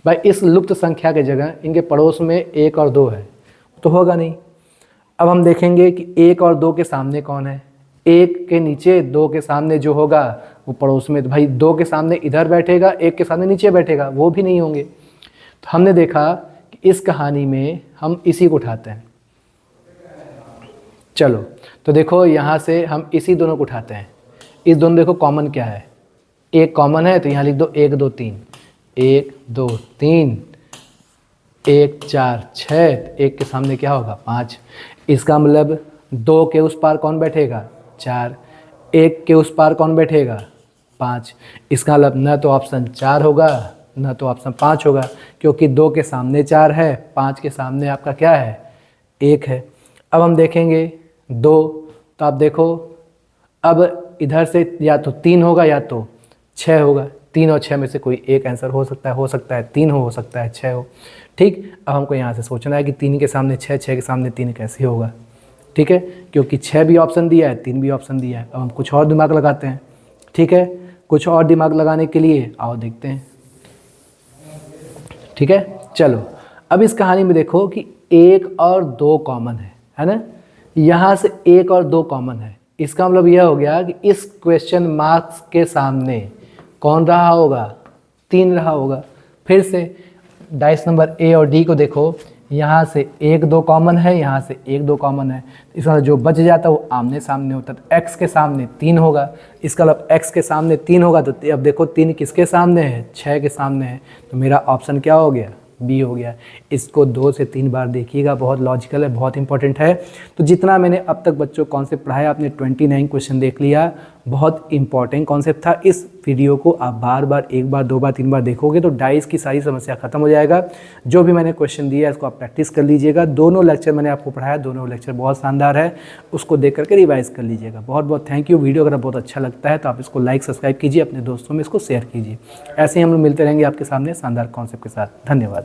भाई इस लुप्त संख्या के जगह इनके पड़ोस में 1 और 2 है तो होगा नहीं। अब हम देखेंगे कि 1 और 2 के सामने कौन है, 1 के नीचे 2 के सामने जो होगा वो पड़ोस में, तो भाई 2 के सामने इधर बैठेगा, 1 के सामने नीचे बैठेगा, वो भी नहीं होंगे। तो हमने देखा कि इस कहानी में हम इसी को उठाते हैं। चलो तो देखो यहाँ से हम इसी दोनों को उठाते हैं। इस दोनों देखो कॉमन क्या है, 1 कॉमन है तो यहाँ लिख दो 1 2 3, 1 2 3, 1 4 6, 1 के सामने क्या होगा 5। इसका मतलब 2 के उस पार कौन बैठेगा 4, 1 के उस पार कौन बैठेगा 5। इसका मतलब न तो ऑप्शन 4 होगा न तो ऑप्शन 5 होगा, क्योंकि 2 के सामने 4 है, 5 के सामने आपका क्या है 1 है। अब हम देखेंगे 2, तो आप देखो अब इधर से या तो 3 होगा या तो 6 होगा, 3 और 6 में से कोई एक आंसर हो सकता है 3 हो सकता है 6 हो। ठीक, अब हमको यहाँ से सोचना है कि 3 के सामने 6, 6 के सामने 3 कैसे होगा। ठीक है, क्योंकि 6 भी ऑप्शन दिया है, 3 भी ऑप्शन दिया है। अब हम कुछ और दिमाग लगाते हैं। ठीक है, कुछ और दिमाग लगाने के लिए आओ देखते हैं। ठीक है, चलो अब इस कहानी में देखो कि 1 और 2 कॉमन है ना, यहाँ से 1 और 2 कॉमन है। इसका मतलब यह हो गया कि इस क्वेश्चन मार्क्स के सामने कौन रहा होगा, 3 रहा होगा। फिर से डाइस नंबर ए और डी को देखो, यहाँ से 1 2 कॉमन है, यहाँ से 1 2 कॉमन है। इसका जो बच जाता है वो आमने सामने होता है, तो x के सामने 3 होगा। इसका मतलब x के सामने 3 होगा, तो अब देखो 3 किसके सामने है, 6 के सामने है, तो मेरा ऑप्शन क्या हो गया, बी हो गया। इसको 2 से 3 बार देखिएगा, बहुत लॉजिकल है, बहुत इंपॉर्टेंट है। तो जितना मैंने अब तक बच्चों कॉन्सेप्ट पढ़ाया, आपने 29 क्वेश्चन देख लिया, बहुत इंपॉर्टेंट कॉन्सेप्ट था। इस वीडियो को आप बार बार 1 बार 2 बार 3 बार देखोगे तो डाइस की सारी समस्या खत्म हो जाएगा। जो भी मैंने क्वेश्चन दिया है इसको आप प्रैक्टिस कर लीजिएगा। दोनों लेक्चर मैंने आपको पढ़ाया, दोनों लेक्चर बहुत शानदार है, उसको देख करके रिवाइज कर लीजिएगा। बहुत बहुत थैंक यू। वीडियो अगर बहुत अच्छा लगता है तो आप इसको लाइक सब्सक्राइब कीजिए, अपने दोस्तों में इसको शेयर कीजिए। ऐसे ही हम लोग मिलते रहेंगे आपके सामने शानदार कॉन्सेप्ट के साथ। धन्यवाद।